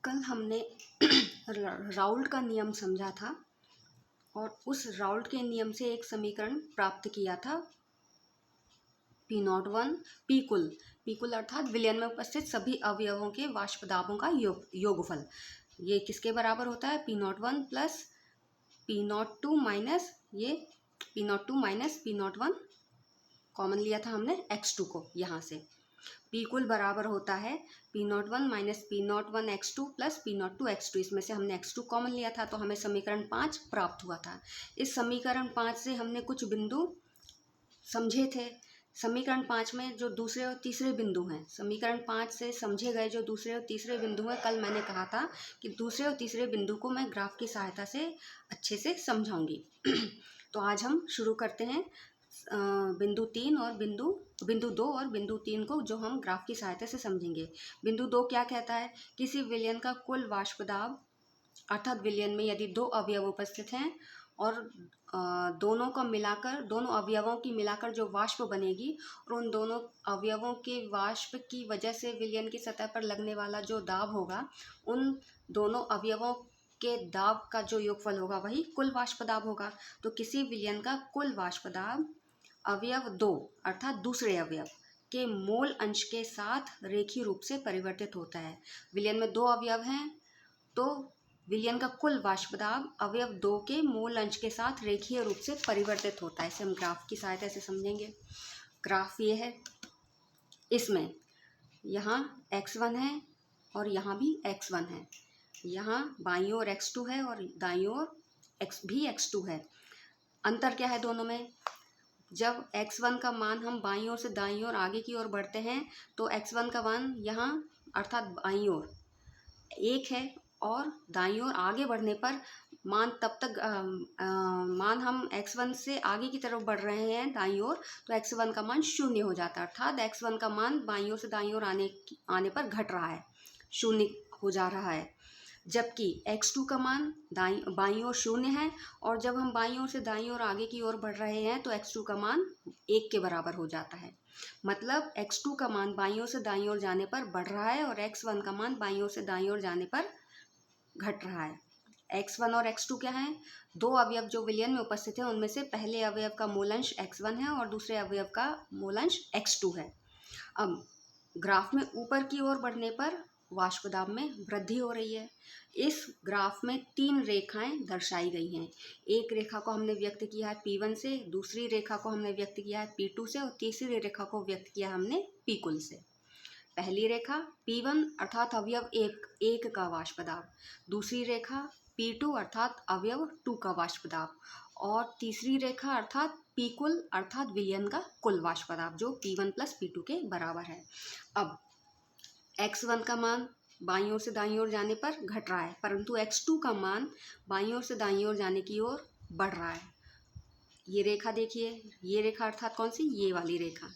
कल हमने राउल्ट का नियम समझा था और उस राउल्ट के नियम से एक समीकरण प्राप्त किया था P01 P कुल अर्थात विलयन में उपस्थित सभी अवयवों के वाष्प दाबों का योगफल। ये किसके बराबर होता है? P01 प्लस P02 माइनस ये P01 कॉमन लिया था हमने x2 को यहाँ से। P कुल बराबर होता है P01 minus P01 x2 plus P02 x2। इसमें से हमने x2 कॉमन लिया था तो हमें समीकरण 5 प्राप्त हुआ था। इस समीकरण 5 से हमने कुछ बिंदु समझे थे। समीकरण 5 में जो दूसरे और तीसरे बिंदु हैं, समीकरण 5 से समझे गए जो दूसरे और तीसरे बिंदु हैं, कल मैंने कहा था कि दूसरे और तीसरे बिंदु को मैं ग्राफ की सहायता से अच्छे से समझाऊंगी। तो आज हम शुरू करते हैं बिंदु 3 और बिंदु 2 और बिंदु 3 को, जो हम ग्राफ की सहायता से समझेंगे। बिंदु 2 क्या कहता है? किसी विलयन का कुल वाष्प दाब अर्थात विलयन में यदि दो अवयव उपस्थित हैं और दोनों अवयवों की मिलाकर जो वाष्प बनेगी और उन दोनों अवयवों के वाष्प की वजह से विलयन की सतह पर लगने वाला जो दाब होगा, उन दोनों अवयवों के दाब का जो योगफल होगा वही कुल वाष्प दाब होगा। तो किसी विलयन का कुल वाष्प दाब अवयव 2 अर्थात दूसरे अवयव के मोल अंश के साथ रेखीय रूप से परिवर्तित होता है। विलयन में दो अवयव हैं तो विलयन का कुल वाष्प दाब अवयव 2 के मोल अंश के साथ रेखीय रूप से परिवर्तित होता है। इसे हम ग्राफ की सहायता से समझेंगे। ग्राफ ये है, इसमें यहाँ x1 है और यहाँ भी x1 है। यहाँ बाईं ओर x2 है और दाईं ओर x2 है। अंतर क्या है दोनों में? जब x1 का मान हम बाईं ओर से दाईं ओर आगे की ओर बढ़ते हैं तो x1 का मान यहाँ अर्थात बाईं ओर 1 है और दाईं ओर आगे बढ़ने पर मान मान हम x1 से आगे की तरफ बढ़ रहे हैं दाईं ओर, तो x1 का मान 0 हो जाता है। अर्थात x1 का मान बाईं ओर से दाईं ओर आने पर घट रहा है, 0 हो जा रहा है। जबकि x2 का मान बाईं ओर 0 है और जब हम बाईं ओर से दाईं ओर आगे की ओर बढ़ रहे हैं तो x2 का मान 1 के बराबर हो जाता है। मतलब x2 का मान बाईं ओर से दाईं ओर जाने पर बढ़ रहा है और x1 का मान बाईं ओर से दाईं ओर जाने पर घट रहा है। x1 और x2 क्या है? दो अवयव जो विलयन में उपस्थित है उनमें से पहले अवयव का मूलांश x1 है और दूसरे अवयव का मूलांश x2 है। अब ग्राफ में ऊपर की ओर बढ़ने पर वाष्प दाब में वृद्धि हो रही है। इस ग्राफ में 3 रेखाएं दर्शाई गई हैं। एक रेखा को हमने व्यक्त किया है P1 से, दूसरी रेखा को हमने व्यक्त किया है P2 से और तीसरी रेखा को व्यक्त किया हमने P कुल से। पहली रेखा P1 अर्थात अवयव 1 का वाष्प दाब, दूसरी रेखा P2 अर्थात अवयव 2 का वाष्प दाब और तीसरी रेखा अर्थात P कुल अर्थात विलयन का कुल वाष्प दाब जो P1 प्लस P2 के बराबर है। अब x1 का मान बाईं ओर से दाईं ओर जाने पर घट रहा है, परंतु x2 का मान बाईं ओर से दाईं ओर जाने की ओर बढ़ रहा है। ये रेखा देखिए, ये रेखा अर्थात कौन सी? ये वाली रेखा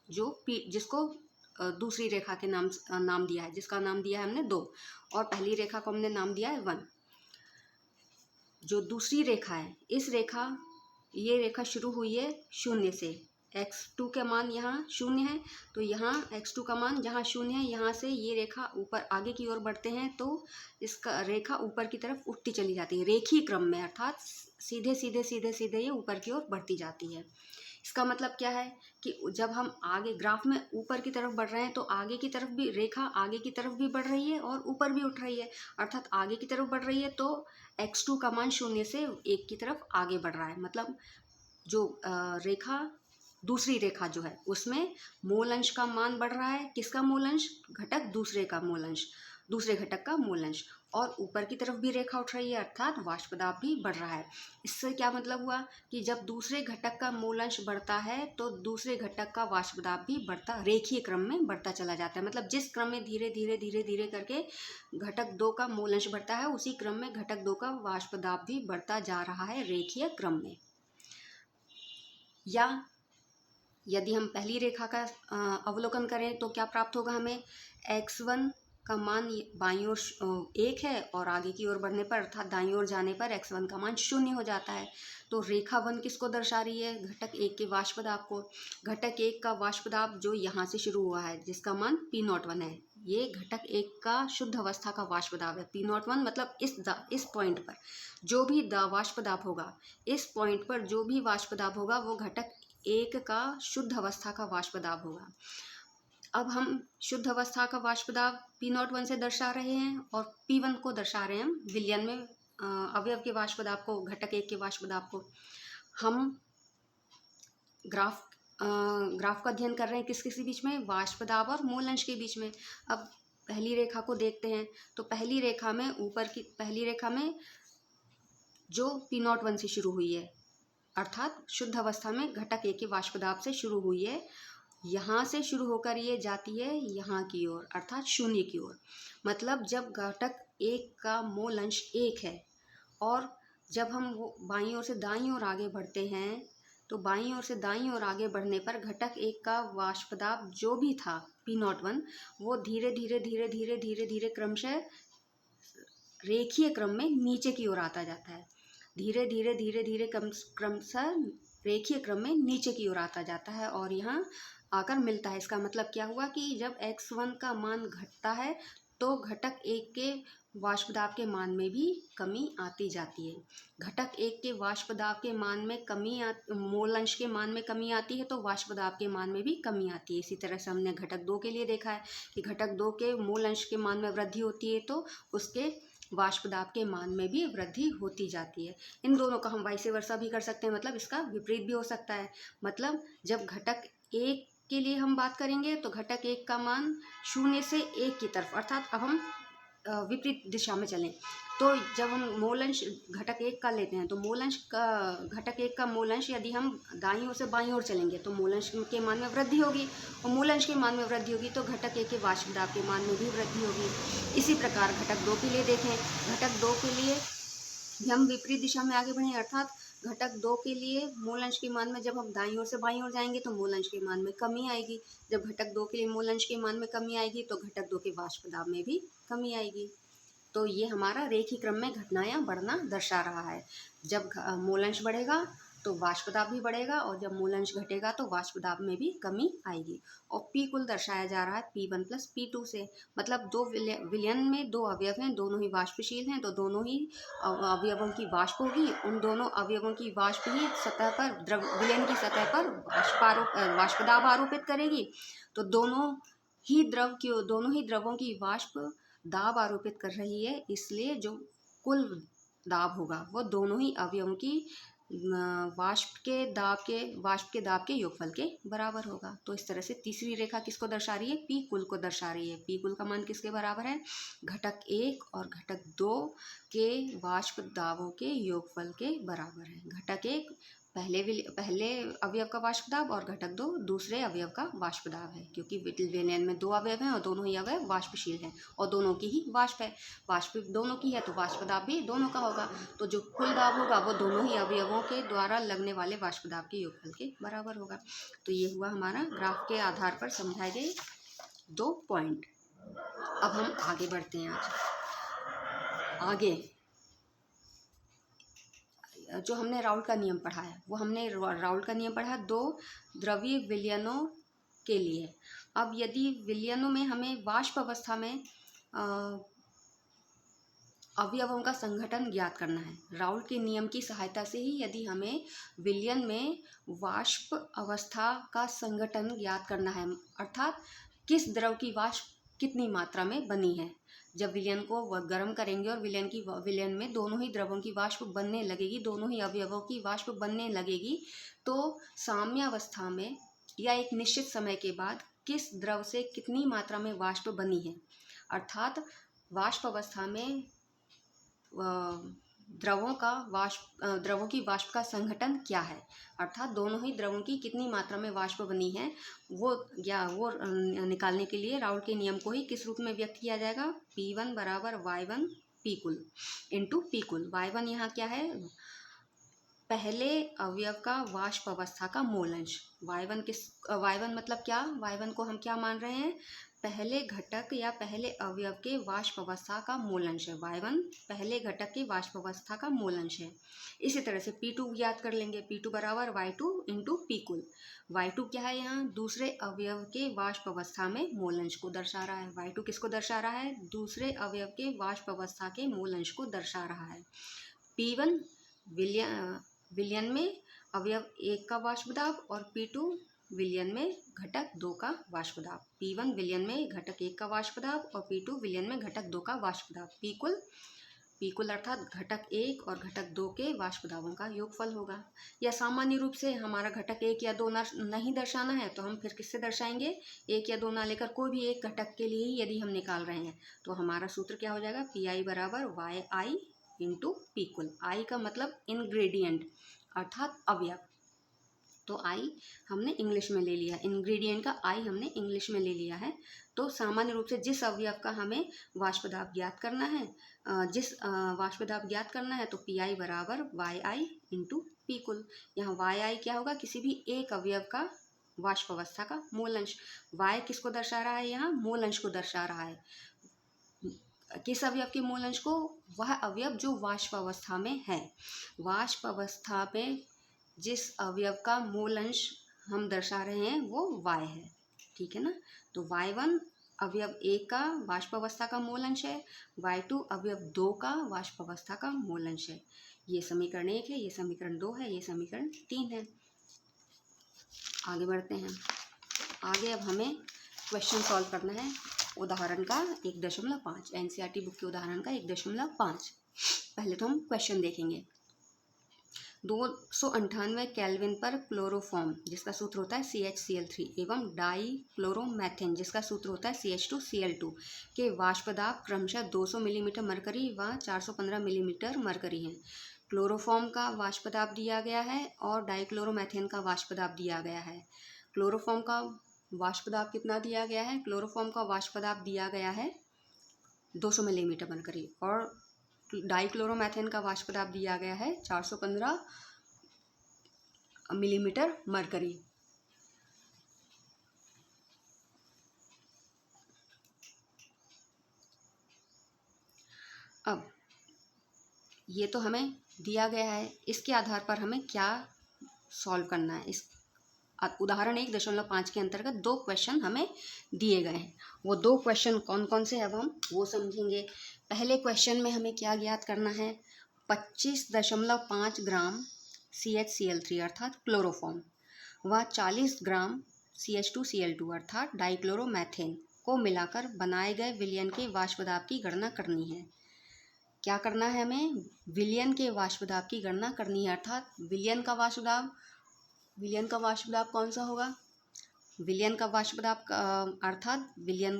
जो जिसको दूसरी रेखा के नाम दिया है, जिसका नाम दिया है हमने 2 और पहली रेखा को हमने नाम दिया है 1। जो दूसरी रेखा है, ये रेखा शुरू हुई है 0 से। x2 का मान यहाँ 0 है तो यहाँ x2 का मान जहाँ 0 है यहाँ से ये रेखा ऊपर आगे की ओर बढ़ते हैं तो इसका रेखा ऊपर की तरफ उठती चली जाती है रेखीय क्रम में, अर्थात सीधे सीधे सीधे सीधे ये ऊपर की ओर बढ़ती जाती है। इसका मतलब क्या है कि जब हम आगे ग्राफ में ऊपर की तरफ बढ़ रहे हैं तो आगे की तरफ भी रेखा आगे की तरफ भी बढ़ रही है और ऊपर भी उठ रही है, अर्थात आगे की तरफ बढ़ रही है तो x2 का मान 0 से 1 की तरफ आगे बढ़ रहा है। मतलब जो दूसरी रेखा जो है उसमें मूल अंश का मान बढ़ रहा है। किसका मूल अंश? घटक दूसरे घटक का मूल अंश। और ऊपर की तरफ भी रेखा उठ रही है अर्थात वाष्प दाब भी बढ़ रहा है। इससे क्या मतलब हुआ कि जब दूसरे घटक का मूल अंश बढ़ता है तो दूसरे घटक का वाष्प दाब भी रेखीय क्रम में बढ़ता चला जाता है। मतलब जिस क्रम में धीरे धीरे धीरे धीरे करके घटक 2 का मूल अंश बढ़ता है उसी क्रम में घटक 2 का वाष्प दाब भी बढ़ता जा रहा है रेखीय क्रम में। या यदि हम पहली रेखा का अवलोकन करें तो क्या प्राप्त होगा हमें? x1 का मान बाईं ओर 1 है और आगे की ओर बढ़ने पर अर्थात दाईं ओर जाने पर x1 का मान 0 हो जाता है। तो रेखा 1 किसको दर्शा रही है? घटक 1 के वाष्प दाब को। घटक 1 का वाष्प दाब जो यहाँ से शुरू हुआ है जिसका मान P01 है, ये घटक 1 का शुद्ध अवस्था का वाष्प दाब है। P01 मतलब इस पॉइंट पर जो भी वाष्प दाब होगा, इस पॉइंट पर जो भी वाष्प दाब होगा वो घटक 1 का शुद्ध अवस्था का वाष्प दाब होगा। अब हम शुद्ध अवस्था का वाष्प दाब P01 से दर्शा रहे हैं और P1 को दर्शा रहे हैं हम विलयन में अवयव के वाष्प दाब को, घटक 1 के वाष्प दाब को। हम ग्राफ का अध्ययन कर रहे हैं किस किस बीच में? वाष्प दाब और मूल अंश के बीच में। अब पहली रेखा को देखते हैं तो पहली रेखा में ऊपर की पहली रेखा में जो P01 से शुरू हुई है अर्थात शुद्ध अवस्था में घटक 1 के वाष्प दाब से शुरू हुई है, यहाँ से शुरू होकर ये जाती है यहाँ की ओर अर्थात 0 की ओर। मतलब जब घटक 1 का मूल अंश 1 है और जब हम वो बाईं ओर से दाईं ओर आगे बढ़ते हैं तो बाईं ओर से दाईं ओर आगे बढ़ने पर घटक 1 का वाष्प दाब जो भी था P01 वो धीरे धीरे धीरे धीरे धीरे धीरे क्रमशः रेखीय क्रम में नीचे की ओर आता जाता है। धीरे धीरे धीरे धीरे क्रमशः रेखीय क्रम में नीचे की ओर आता जाता है और यहाँ आकर मिलता है। इसका मतलब क्या हुआ कि जब x1 का मान घटता है तो घटक 1 के वाष्प दाब के मान में भी कमी आती जाती है। घटक 1 के वाष्प दाब के मान में कमी मूल अंश के मान में कमी आती है तो वाष्प दाब के मान में भी कमी आती है। इसी तरह से हमने घटक 2 के लिए देखा है कि घटक 2 के मूल अंश के मान में वृद्धि होती है तो उसके वाष्प दाब के मान में भी वृद्धि होती जाती है। इन दोनों का हम वाइस वर्सा भी कर सकते हैं, मतलब इसका विपरीत भी हो सकता है। मतलब जब घटक 1 के लिए हम बात करेंगे तो घटक 1 का मान 0 से 1 की तरफ अर्थात अब हम विपरीत दिशा में चलें तो जब हम मूलअंश घटक 1 का लेते हैं तो मूलअंश का घटक 1 का मूलअंश यदि हम दाईं ओर से बाईं ओर चलेंगे तो मूलअंश के मान में वृद्धि होगी और मूलअंश के मान में वृद्धि होगी तो घटक 1 के वाष्प दाब के मान में भी वृद्धि होगी। इसी प्रकार घटक 2 के लिए देखें, घटक 2 के लिए भी हम विपरीत दिशा में आगे बढ़े अर्थात घटक 2 के लिए मूल अंश के मान में जब हम दाईं ओर से बाईं ओर जाएंगे तो मूल अंश के मान में कमी आएगी। जब घटक 2 के लिए मूल अंश के मान में कमी आएगी तो घटक 2 के वाष्प दाब में भी कमी आएगी। तो ये हमारा रेखीय क्रम में घटना या बढ़ना दर्शा रहा है। जब मूल अंश बढ़ेगा तो वाष्प दाब भी बढ़ेगा और जब मूल अंश घटेगा तो वाष्प दाब में भी कमी आएगी। और P कुल दर्शाया जा रहा है P1 प्लस P2 से। मतलब दो विलयन में दो अवयव हैं, दोनों ही वाष्पशील हैं तो दोनों ही अवयवों की वाष्प होगी। उन दोनों अवयवों की वाष्प ही सतह पर विलयन की सतह पर वाष्प दाब आरोपित करेगी। तो दोनों ही द्रवों की वाष्प दाब आरोपित कर रही है, इसलिए जो कुल दाब होगा वो दोनों ही अवयवों की वाष्प के दाब के योगफल के बराबर होगा। तो इस तरह से तीसरी रेखा किसको दर्शा रही है? P कुल को दर्शा रही है। P कुल का मान किसके बराबर है? घटक 1 और घटक 2 के वाष्प दाबों के योगफल के बराबर है। घटक 1 पहले अवयव का वाष्प दाब और घटक 2 दूसरे अवयव का वाष्प दाब है, क्योंकि विलयन में दो अवयव हैं और दोनों ही अवयव वाष्पशील हैं और दोनों की ही वाष्प है। वाष्प दोनों की है तो वाष्प दाब भी दोनों का होगा। तो जो कुल दाब होगा वो दोनों ही अवयवों के द्वारा लगने वाले वाष्प दाब के योगफल के बराबर होगा। तो ये हुआ हमारा ग्राफ के आधार पर समझाए गए 2 पॉइंट। अब हम आगे बढ़ते हैं। आज आगे जो हमने राउल्ट का नियम पढ़ा है वो हमने राउल्ट का नियम पढ़ा 2 द्रवीय विलयनों के लिए। अब यदि विलयनों में हमें वाष्प अवस्था में अवयवों का संघटन ज्ञात करना है, राउल्ट के नियम की सहायता से ही यदि हमें विलयन में वाष्प अवस्था का संघटन ज्ञात करना है अर्थात किस द्रव की वाष्प कितनी मात्रा में बनी है। जब विलयन को गर्म करेंगे और विलयन में दोनों ही द्रवों की वाष्प बनने लगेगी, दोनों ही अवयवों की वाष्प बनने लगेगी, तो साम्यावस्था में या एक निश्चित समय के बाद किस द्रव से कितनी मात्रा में वाष्प बनी है अर्थात वाष्प अवस्था में द्रवों की वाष्प का संघटन क्या है अर्थात दोनों ही द्रवों की कितनी मात्रा में वाष्प बनी है वो निकालने के लिए राउल्ट के नियम को ही किस रूप में व्यक्त किया जाएगा? P1 बराबर Y1 P कुल इंटू P कुल। Y1 यहाँ क्या है? पहले अवयव का वाष्प अवस्था का मूल अंश। Y1 मतलब क्या? Y1 को हम क्या मान रहे हैं? पहले घटक या पहले अवयव के वाष्प अवस्था का मूलांश है। y1 पहले घटक की वाष्प अवस्था का मूलांश है। इसी तरह से P2 ज्ञात कर लेंगे। P2 बराबर y2 इंटू पी कुल। y2 क्या है, यहाँ दूसरे अवयव के वाष्प अवस्था में मूलांश को दर्शा रहा है। y2 किसको दर्शा रहा है, दूसरे अवयव के वाष्प अवस्था के मूलांश को दर्शा रहा है। P1 विलयन में अवयव 1 का वाष्प दाब और P2 विलयन में घटक 2 का वाष्प दाब। P1 विलयन में घटक 1 का वाष्प दाब और P2 विलयन में घटक 2 का वाष्प दाब। पी कुल अर्थात घटक 1 और घटक 2 के वाष्प दाबों का योगफल होगा। या सामान्य रूप से हमारा घटक 1 या 2 नहीं दर्शाना है तो हम फिर किससे दर्शाएंगे, 1 या 2 ना लेकर कोई भी एक घटक के लिए ही यदि हम निकाल रहे हैं तो हमारा सूत्र क्या हो जाएगा, Pi बराबर वाई आई इंटू पी कुल। आई का मतलब इंग्रेडिएंट अर्थात अवयव, तो आई हमने इंग्लिश में ले लिया, इंग्रेडिएंट का आई हमने इंग्लिश में ले लिया है। तो सामान्य रूप से जिस अवयव का हमें वाष्प दाब ज्ञात करना है, वाष्प दाब ज्ञात करना है तो पी आई बराबर वाई आई इंटू पी कुल। यहाँ वाई आई क्या होगा, किसी भी एक अवयव का वाष्प अवस्था का मूलांश। वाई किसको दर्शा रहा है, यहाँ मूलांश को दर्शा रहा है। किस अवयव के मूलांश को, वह अवयव जो वाष्प अवस्था में है। वाष्प अवस्था में जिस अवयव का मूलांश हम दर्शा रहे हैं वो y है, ठीक है ना। तो y1 अवयव 1 का वाष्प अवस्था का मूलांश है, y2 अवयव 2 का वाष्प अवस्था का मूलांश है। ये समीकरण 1 है, ये समीकरण 2 है, ये समीकरण 3 है। आगे बढ़ते हैं। आगे अब हमें क्वेश्चन सॉल्व करना है उदाहरण का 1.5, एनसीईआरटी बुक के उदाहरण का 1.5। पहले तो हम क्वेश्चन देखेंगे। 298 केल्विन पर क्लोरोफॉर्म जिसका सूत्र होता है CHCl3 एवं डाई क्लोरोमेथेन जिसका सूत्र होता है CH2Cl2 के वाष्प दाब क्रमशः 200 मिलीमीटर मरकरी व 415 मिलीमीटर मरकरी हैं। क्लोरोफॉर्म का वाष्प दाब दिया गया है और डाईक्लोरोमेथेन का वाष्प दाब दिया गया है। क्लोरोफॉर्म का वाष्प दाब कितना दिया गया है, क्लोरोफॉर्म का वाष्प दाब दिया गया है 200 मिलीमीटर मरकरी और डाईक्लोरोमेथेन का वाष्प दाब दिया गया है 415 मिलीमीटर मरकरी। अब ये तो हमें दिया गया है, इसके आधार पर हमें क्या सॉल्व करना है। इस उदाहरण 1.5 के अंतर्गत 2 क्वेश्चन हमें दिए गए हैं। वो 2 क्वेश्चन कौन कौन से अब हम वो समझेंगे। पहले क्वेश्चन में हमें क्या ज्ञात करना है, 25.5 ग्राम CHCl3 अर्थात क्लोरोफॉर्म व 40 ग्राम CH2Cl2 अर्थात डाईक्लोरोमेथेन को मिलाकर बनाए गए विलयन के वाष्प दाब की गणना करनी है। क्या करना है, हमें विलयन के वाष्प दाब की गणना करनी है अर्थात विलयन का वाष्प दाब कौन सा होगा, विलयन का वाष्प दाब अर्थात विलयन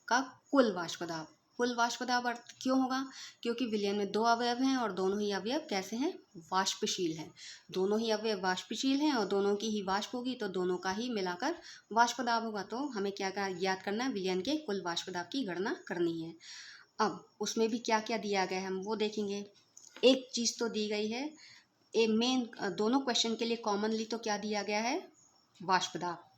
का कुल वाष्प दाब। कुल वाष्प दाब अर्थ क्यों होगा, क्योंकि विलयन में 2 अवयव हैं और दोनों ही अवयव कैसे हैं, वाष्पशील हैं। दोनों ही अवयव वाष्पशील हैं और दोनों की ही वाष्प होगी तो दोनों का ही मिलाकर वाष्प दाब होगा। तो हमें क्या ज्ञात करना है, विलयन के कुल वाष्प दाब की गणना करनी है। अब उसमें भी क्या क्या दिया गया है हम वो देखेंगे। एक चीज़ तो दी गई है, मेन दोनों क्वेश्चन के लिए कॉमनली तो क्या दिया गया है, वाष्प दाब।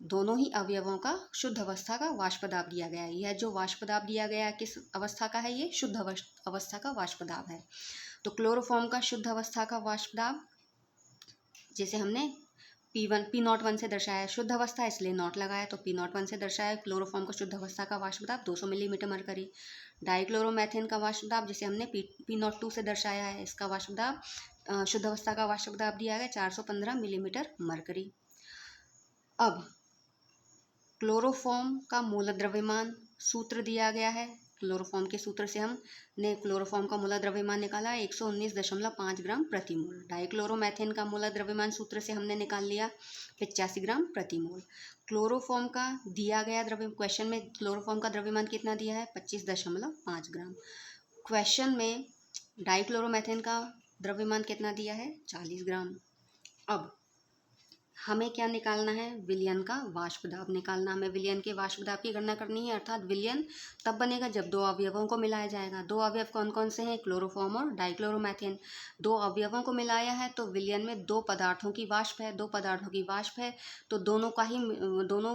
दोनों ही अवयवों का शुद्ध अवस्था का वाष्प दाब दिया गया है। यह जो वाष्प दाब दिया गया है किस अवस्था का है, ये शुद्ध अवस्था का वाष्प दाब है। तो क्लोरोफॉर्म का शुद्ध अवस्था का वाष्प दाब जैसे हमने P01 से दर्शाया, शुद्ध अवस्था इसलिए नॉट लगाया तो P01 से दर्शाया। क्लोरोफॉर्म का शुद्ध अवस्था का वाष्प दाब 200 मिलीमीटर मरकरी। डाईक्लोरोमेथेन का वाष्प दाब जिसे हमने P02 से दर्शाया है, इसका वाष्प दाब शुद्ध अवस्था का वाष्प दाब दिया गया 415 मिलीमीटर मरकरी। अब क्लोरोफॉर्म का मूल द्रव्यमान सूत्र दिया गया है। क्लोरोफॉर्म के सूत्र से हमने क्लोरोफॉर्म का मूल द्रव्यमान निकाला 119.5 ग्राम प्रति मोल। डाईक्लोरोमेथेन का मूल द्रव्यमान सूत्र से हमने निकाल लिया 85 ग्राम प्रति मोल। क्लोरोफॉर्म का दिया गया क्वेश्चन में क्लोरोफॉर्म का द्रव्यमान कितना दिया है, 25.5 ग्राम। क्वेश्चन में डाईक्लोरोमेथेन का द्रव्यमान कितना दिया है, 40 ग्राम। अब हमें क्या निकालना है, विलयन का वाष्प दाब निकालना। हमें विलयन के वाष्प दाब की गणना करनी है, अर्थात विलयन तब बनेगा जब दो अवयवों को मिलाया जाएगा। दो अवयव कौन कौन से हैं, क्लोरोफॉर्म और डाइक्लोरोमेथेन। दो अवयवों को मिलाया है तो विलयन में दो पदार्थों की वाष्प है, दो पदार्थों की वाष्प है तो दोनों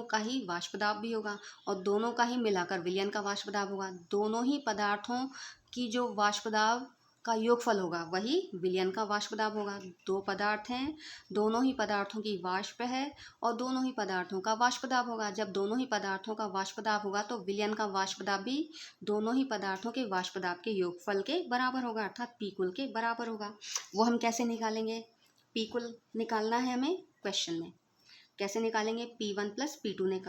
का ही वाष्प दाब भी होगा और दोनों का ही मिलाकर विलयन का वाष्प दाब होगा। दोनों ही पदार्थों की जो वाष्प दाब का योगफल होगा वही विलयन का वाष्प दाब होगा। दो पदार्थ हैं, दोनों ही पदार्थों की वाष्प है और दोनों ही पदार्थों का वाष्प दाब होगा। जब दोनों ही पदार्थों का वाष्प दाब होगा तो विलयन का वाष्प दाब भी दोनों ही पदार्थों के वाष्प दाब के योगफल के बराबर होगा, अर्थात पी कुल के बराबर होगा। वो हम कैसे निकालेंगे, पी कुल निकालना है हमें क्वेश्चन में। कैसे निकालेंगे, P1 प्लस P2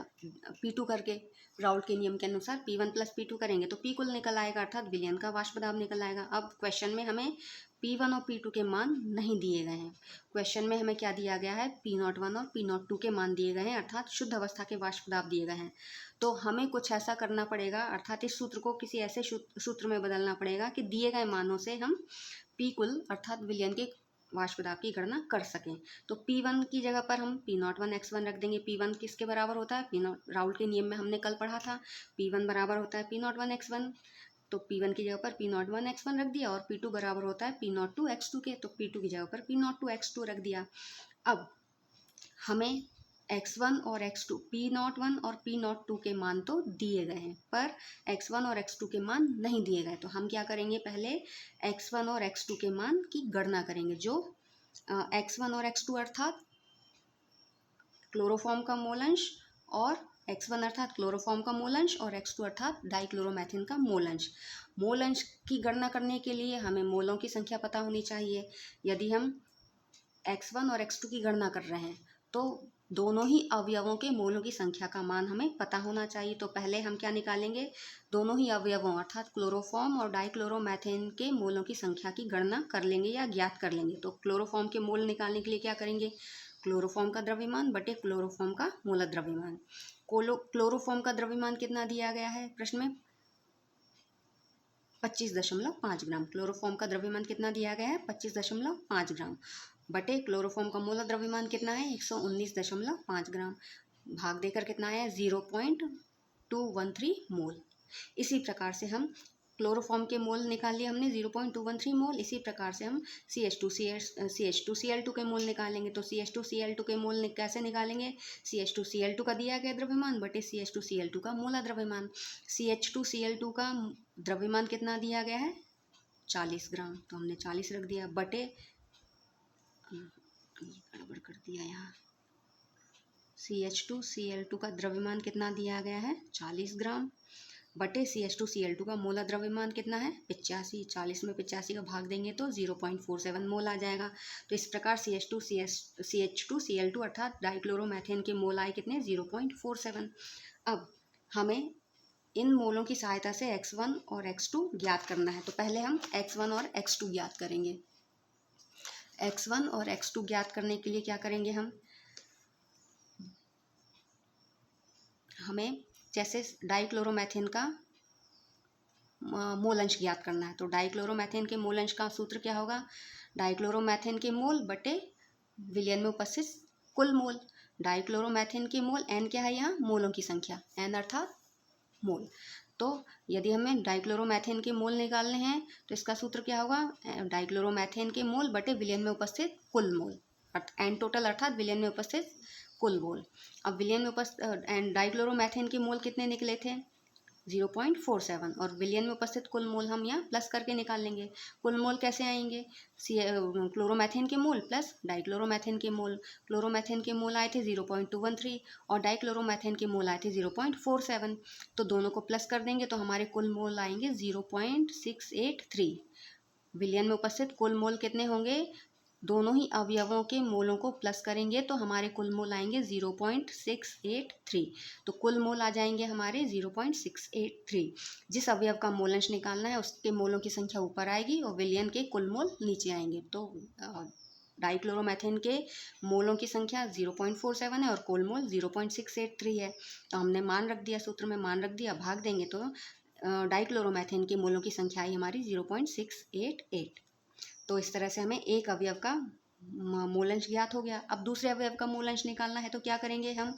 P2 करके राउल्ट के नियम के अनुसार P1 प्लस P2 करेंगे तो पी कुल निकल आएगा, अर्थात विलयन का वाष्प दाब निकल आएगा। अब क्वेश्चन में हमें P1 और P2 के मान नहीं दिए गए हैं। क्वेश्चन में हमें क्या दिया गया है, P01 और P02 के मान दिए गए हैं, अर्थात शुद्ध अवस्था के वाष्प दाब दिए गए हैं। तो हमें कुछ ऐसा करना पड़ेगा, अर्थात इस सूत्र को किसी ऐसे सूत्र में बदलना पड़ेगा कि दिए गए मानों से हम पी कुल अर्थात विलयन के वाष्प दाब की गणना कर सकें। तो P1 की जगह पर हम P01 x1 रख देंगे। P1 किसके बराबर होता है, P0 राउल्ट के नियम में हमने कल पढ़ा था, P1 बराबर होता है P01 x1। तो P1 की जगह पर P01 x1 रख दिया और P2 बराबर होता है P02 x2 के, तो P2 की जगह पर P02 x2 रख दिया। अब हमें x1 और x2 P01 और P02 के मान तो दिए गए हैं पर x1 और x2 के मान नहीं दिए गए। तो हम क्या करेंगे, पहले x1 और x2 के मान की गणना करेंगे। जो x1 और x2 अर्थात क्लोरोफॉर्म का मोल अंश और x1 अर्थात क्लोरोफॉर्म का मोल अंश और x2 अर्थात डाइक्लोरोमेथिन का मोल अंश। मोल अंश की गणना करने के लिए हमें मोलों की संख्या पता होनी चाहिए। यदि हम x1 और x2 की गणना कर रहे हैं तो दोनों ही अवयवों के मोलों की संख्या का मान हमें पता होना चाहिए। तो पहले हम क्या निकालेंगे, दोनों ही अवयवों अर्थात क्लोरोफॉर्म और डाइक्लोरोमेथेन के मोलों की संख्या की गणना कर लेंगे या ज्ञात कर लेंगे। तो क्लोरोफॉर्म के मोल निकालने के लिए क्या करेंगे, क्लोरोफॉर्म का द्रव्यमान बटे क्लोरोफॉर्म का मूलत द्रव्यमान। क्लोरोफॉर्म का द्रव्यमान कितना दिया गया है प्रश्न में, 25.5 ग्राम। क्लोरोफॉर्म का द्रव्यमान कितना दिया गया है, 25.5 ग्राम बटे क्लोरोफॉर्म का मूल द्रव्यमान कितना है, 119.5 ग्राम। भाग देकर कितना है, 0.213 मोल। इसी प्रकार से हम क्लोरोफॉर्म के मोल निकाल लिए हमने 0.213 मोल। इसी प्रकार से हम CH2Cl2 के मोल निकालेंगे। तो CH2Cl2 के मोल कैसे निकालेंगे, CH2Cl2 का दिया गया द्रव्यमान बटे CH2Cl2 का मूल द्रव्यमान। CH2Cl2 का द्रव्यमान कितना दिया गया है, 40 ग्राम, तो हमने 40 रख दिया बटे, गड़बड़ कर दिया यहाँ, CH2Cl2 का द्रव्यमान कितना दिया गया है, 40 ग्राम बटे CH2Cl2 का मोल द्रव्यमान कितना है, 85। 40 में 85 का भाग देंगे तो 0.47 मोल आ जाएगा। तो इस प्रकार CH2Cl2 अर्थात डाइक्लोरोमेथेन के मोल आए कितने, 0.47। अब हमें इन मोलों की सहायता से x1 और x2 ज्ञात करना है। तो पहले हम x1 और x2 ज्ञात करेंगे। x1 और x2 ज्ञात करने के लिए क्या करेंगे, हमें जैसे डाइक्लोरोमेथेन का मोल अंश ज्ञात करना है। तो डाइक्लोरोमेथेन के मोल अंश का सूत्र क्या होगा, डाइक्लोरोमेथेन के मोल बटे विलयन में उपस्थित कुल मोल। डाइक्लोरोमेथेन के मोल, n क्या है यहाँ, मोलों की संख्या, n अर्थात मोल। तो यदि हमें डाइक्लोरोमेथेन के मोल निकालने हैं तो इसका सूत्र क्या होगा, डाइक्लोरोमेथेन के मोल बटे विलयन में उपस्थित कुल मोल, एन टोटल अर्थात विलयन में उपस्थित कुल मोल। अब विलयन में उपस्थित डाइक्लोरोमेथेन के मोल कितने निकले थे, 0.47 और विलयन में उपस्थित कुल मोल हम यहाँ प्लस करके निकाल लेंगे। कुल मोल कैसे आएंगे, क्लोरोमेथेन के मोल प्लस डाइक्लोरोमेथेन के मोल। क्लोरोमेथेन के मोल आए थे 0.213 और डाइक्लोरोमेथेन के मोल आए थे 0.47। तो दोनों को प्लस कर देंगे तो हमारे कुल मोल आएंगे 0.683। विलयन में उपस्थित कुल मोल कितने होंगे, दोनों ही अवयवों के मोलों को प्लस करेंगे तो हमारे कुल मोल आएंगे 0.683। तो कुल मोल आ जाएंगे हमारे 0.683। जिस अवयव का मोल अंश निकालना है उसके मोलों की संख्या ऊपर आएगी और विलयन के कुल मोल नीचे आएंगे। तो डाइक्लोरोमेथेन के मोलों की संख्या 0.47 है और कुल मोल 0.683 है। तो हमने मान रख दिया, सूत्र में मान रख दिया, भाग देंगे तो डाइक्लोरोमेथेन के मोलों की संख्या आई हमारी 0.688। तो इस तरह से हमें एक अवयव का मोलंश ज्ञात हो गया। अब दूसरे अवयव का मोलंश निकालना है तो क्या करेंगे हम,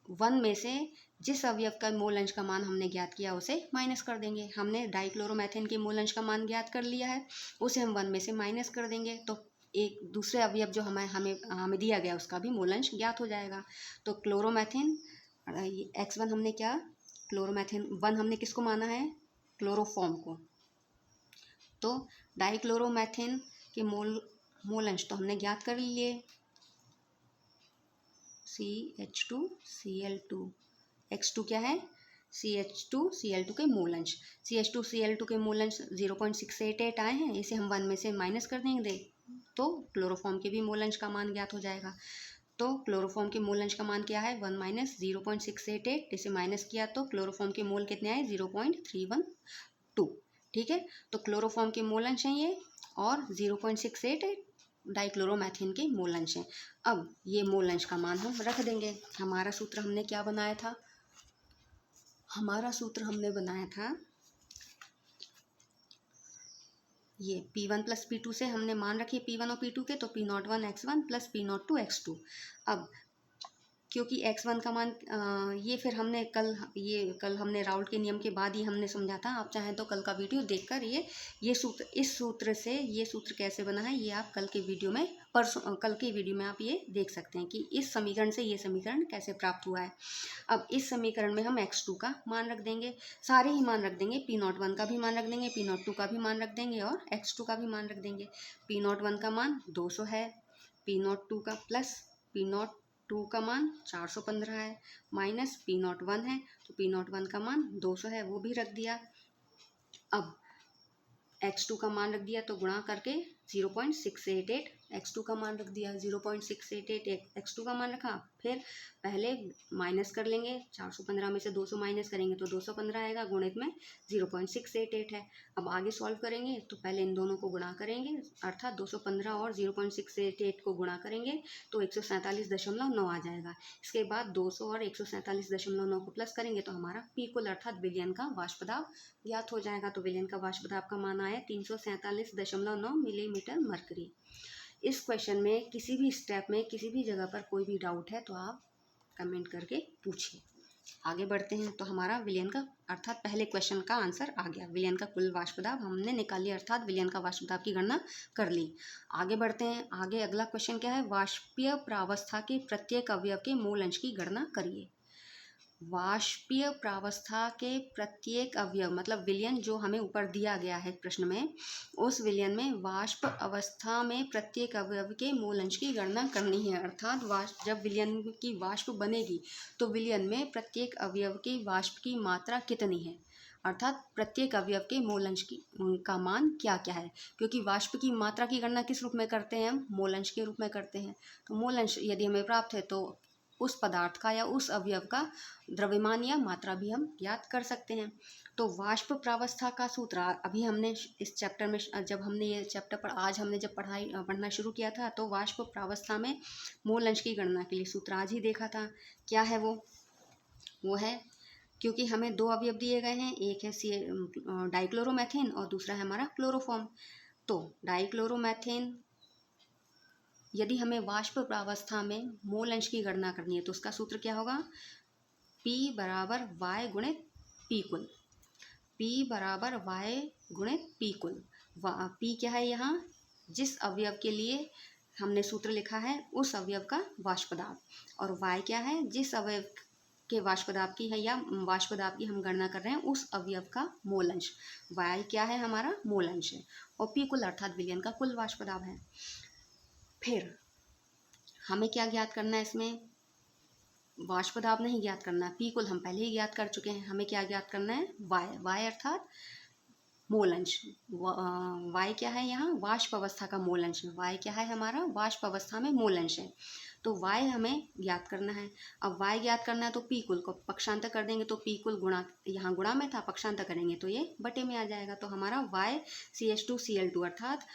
1 में से जिस अवयव का मोलंश का मान हमने ज्ञात किया उसे माइनस कर देंगे। हमने डाइक्लोरोमेथेन के मोलंश का मान ज्ञात कर लिया है, उसे हम 1 में से माइनस कर देंगे तो एक दूसरे अवयव जो हमें हमें हमें दिया गया उसका भी मोलंश ज्ञात हो जाएगा। तो क्लोरोमेथेन X1 हमने क्या, क्लोरोमेथेन 1 हमने किसको माना है, क्लोरोफॉर्म को। तो डाइक्लोरोमेथेन के मोलंश तो हमने ज्ञात कर लिए, CH2Cl2, X2 क्या है, CH2Cl2 के मोलंश, CH2Cl2 के मोलंश 0.688 आए हैं, इसे हम 1 में से माइनस कर देंगे तो क्लोरोफॉर्म के भी मोलंश का मान ज्ञात हो जाएगा। तो क्लोरोफॉर्म के मोलंश का मान क्या है, 1 माइनस 0.688, इसे माइनस किया तो क्लोरोफॉर्म के मोल कितने आए, 0.312। ठीक है, तो क्लोरोफॉर्म के मोलंश हैं ये और 0.688 डाइक्लोरोमेथेन के मोलंश हैं। अब ये मोलंश का मान हम रख देंगे। हमारा सूत्र हमने क्या बनाया था, हमारा सूत्र हमने बनाया था ये P1 प्लस P2 से हमने मान रखे P1 और P2 के, तो P01 X1 plus P02 X2। अब क्योंकि X1 का मान ये फिर हमने कल हमने राउल्ट के नियम के बाद ही हमने समझा था। आप चाहें तो कल का वीडियो देखकर ये सूत्र, इस सूत्र से ये सूत्र कैसे बना है ये आप कल के वीडियो में कल के वीडियो में आप ये देख सकते हैं कि इस समीकरण से ये समीकरण कैसे प्राप्त हुआ है। अब इस समीकरण में हम X2 का मान रख देंगे, सारे ही मान रख देंगे, P01 का भी मान रख देंगे, P02 का भी मान रख देंगे और X2 का भी मान रख देंगे। P01 का मान 200 है, P02 का प्लस P02 का मान 415 है, माइनस P01 है तो P01 का मान 200 है, वो भी रख दिया। अब X2 का मान रख दिया तो गुणा करके 0.688 X2 का मान रख दिया, 0.688 X2 का मान रखा। फिर पहले माइनस कर लेंगे, 415 में से 200 माइनस करेंगे तो 215 आएगा, गुणित में 0.688 है। अब आगे सॉल्व करेंगे तो पहले इन दोनों को गुणा करेंगे, अर्थात 215 और 0.688 को गुणा करेंगे तो 147.9 आ जाएगा। इसके बाद 200 और 147.9 को प्लस करेंगे तो हमारा पी कुल अर्थात विलयन का वाष्प दाब ज्ञात हो जाएगा। तो विलयन का वाष्प दाब का मान आया 347.9 मिलीमीटर मरकरी। इस क्वेश्चन में किसी भी स्टेप में किसी भी जगह पर कोई भी डाउट है तो आप कमेंट करके पूछिए। आगे बढ़ते हैं। तो हमारा विलयन का अर्थात पहले क्वेश्चन का आंसर आ गया, विलयन का कुल वाष्प दाब हमने निकाल लिया, अर्थात विलयन का वाष्प दाब की गणना कर ली। आगे बढ़ते हैं। आगे अगला क्वेश्चन क्या है, वाष्पीय प्रावस्था के प्रत्येक अवयव के मोल अंश की गणना करिए। वाष्पीय प्रावस्था के प्रत्येक अवयव मतलब विलयन जो हमें ऊपर दिया गया है प्रश्न में, उस विलयन में वाष्प अवस्था में प्रत्येक अवयव के मोल अंश की गणना करनी है। अर्थात जब विलयन की वाष्प बनेगी तो विलयन में प्रत्येक अवयव की वाष्प की मात्रा कितनी है, अर्थात प्रत्येक अवयव के मोल अंश की का मान क्या क्या है। क्योंकि वाष्प की मात्रा की गणना किस रूप में करते हैं, हम मोल अंश के रूप में करते हैं। तो मोल अंश यदि हमें प्राप्त है तो उस पदार्थ का या उस अवयव का द्रव्यमान या मात्रा भी हम ज्ञात कर सकते हैं। तो वाष्प प्रावस्था का सूत्र अभी हमने इस चैप्टर में जब हमने ये चैप्टर पर आज हमने जब पढ़ना शुरू किया था तो वाष्प प्रावस्था में मोल अंश की गणना के लिए सूत्र आज ही देखा था। क्या है वो है, क्योंकि हमें दो अवयव दिए गए हैं, एक है डाइक्लोरोमेथेन और दूसरा है हमारा क्लोरोफॉर्म। तो डाइक्लोरोमेथेन यदि हमें वाष्प प्रावस्था में मोल अंश की गणना करनी है तो उसका सूत्र क्या होगा, P बराबर Y गुणित P कुल। P बराबर Y गुणित P कुल। P क्या है, यहाँ जिस अवयव के लिए हमने सूत्र लिखा है उस अवयव का वाष्प दाब, और Y क्या है जिस अवयव के वाष्प दाब की है या वाष्प दाब की हम गणना कर रहे हैं उस अवयव का मोल अंश। Y क्या है, हमारा मोल अंश है, और P कुल अर्थात विलयन का कुल वाष्प दाब है। फिर हमें क्या ज्ञात करना है, इसमें वाष्प दाब नहीं ज्ञात करना, पी कुल हम पहले ही ज्ञात कर चुके हैं। हमें क्या ज्ञात करना है, वाई अर्थात मोल अंश। वाई क्या है, यहाँ वाष्प अवस्था का मोल अंश। वाई क्या है, हमारा वाष्प अवस्था में मोल अंश है, तो वाई हमें ज्ञात करना है। अब वाई ज्ञात करना है तो पी कुल को पक्षांतर कर देंगे, तो पी कुल गुणा, यहाँ गुणा में था, पक्षांतर करेंगे तो ये बटे में आ जाएगा। तो हमारा वाई CH2Cl2 अर्थात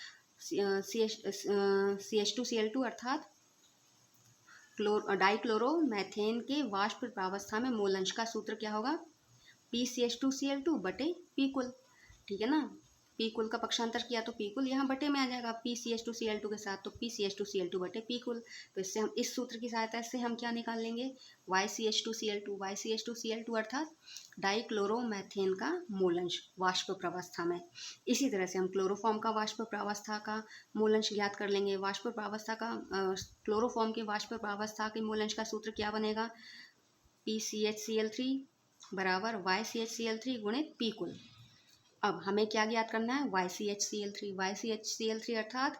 CH2Cl2 अर्थात डाइक्लोरोमेथेन के वाष्प प्रावस्था में मोल अंश का सूत्र क्या होगा, PCH2Cl2 बटे P कुल। ठीक है ना, पी कुल का पक्षांतर किया तो पी कुल यहाँ बटे में आ जाएगा PCH2Cl2 के साथ, तो PCH2Cl2 बटे पी कुल। तो इससे हम इस सूत्र की सहायता से हम क्या निकाल लेंगे, YCH2Cl2 अर्थात डाइक्लोरोमेथेन का मूलंश वाष्प प्रावस्था में। इसी तरह से हम क्लोरोफॉर्म का वाष्प प्रावस्था का मूलंश ज्ञात कर लेंगे। वाष्प प्रावस्था का क्लोरोफॉर्म के वाष्प प्रावस्था के मूलंश का सूत्र क्या बनेगा, PCHCl3 बराबर YCHCl3 गुणित पी कुल। अब हमें क्या ज्ञात करना है, YCHCl3 अर्थात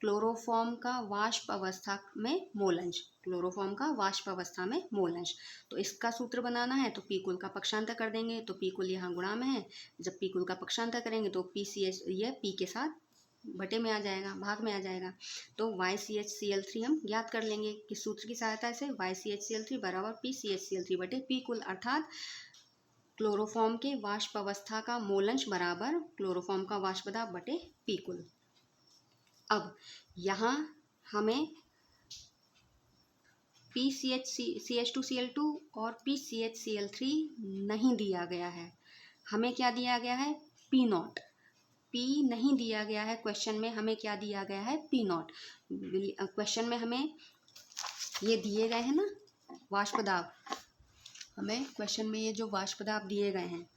क्लोरोफॉर्म का वाष्प अवस्था में मूलंश, क्लोरोफॉर्म का वाष्प अवस्था में मूलंश। तो इसका सूत्र बनाना है तो पी कुल का पक्षांतर कर देंगे, तो पी कुल यहाँ गुणा में है, जब पी कुल का पक्षांतर करेंगे तो PCH ये पी के साथ बटे में आ जाएगा, भाग में आ जाएगा। तो YCHCl3 हम ज्ञात कर लेंगे किस सूत्र की सहायता से, YCHCl3 बराबर PCHCl3 बटे पी कुल, अर्थात क्लोरोफॉर्म के वाष्प अवस्था का मूलंश बराबर क्लोरोफॉर्म का वाष्प दाब बटे पी कुल। अब यहाँ हमें PCH2Cl2 और PCHCl3 नहीं दिया गया है, हमें क्या दिया गया है, पी नॉट। पी नहीं दिया गया है क्वेश्चन में, हमें क्या दिया गया है, पी नॉट। क्वेश्चन में हमें ये दिए गए हैं ना वाष्प दाब, हमें क्वेश्चन में ये जो वाष्प दाब दिए गए हैं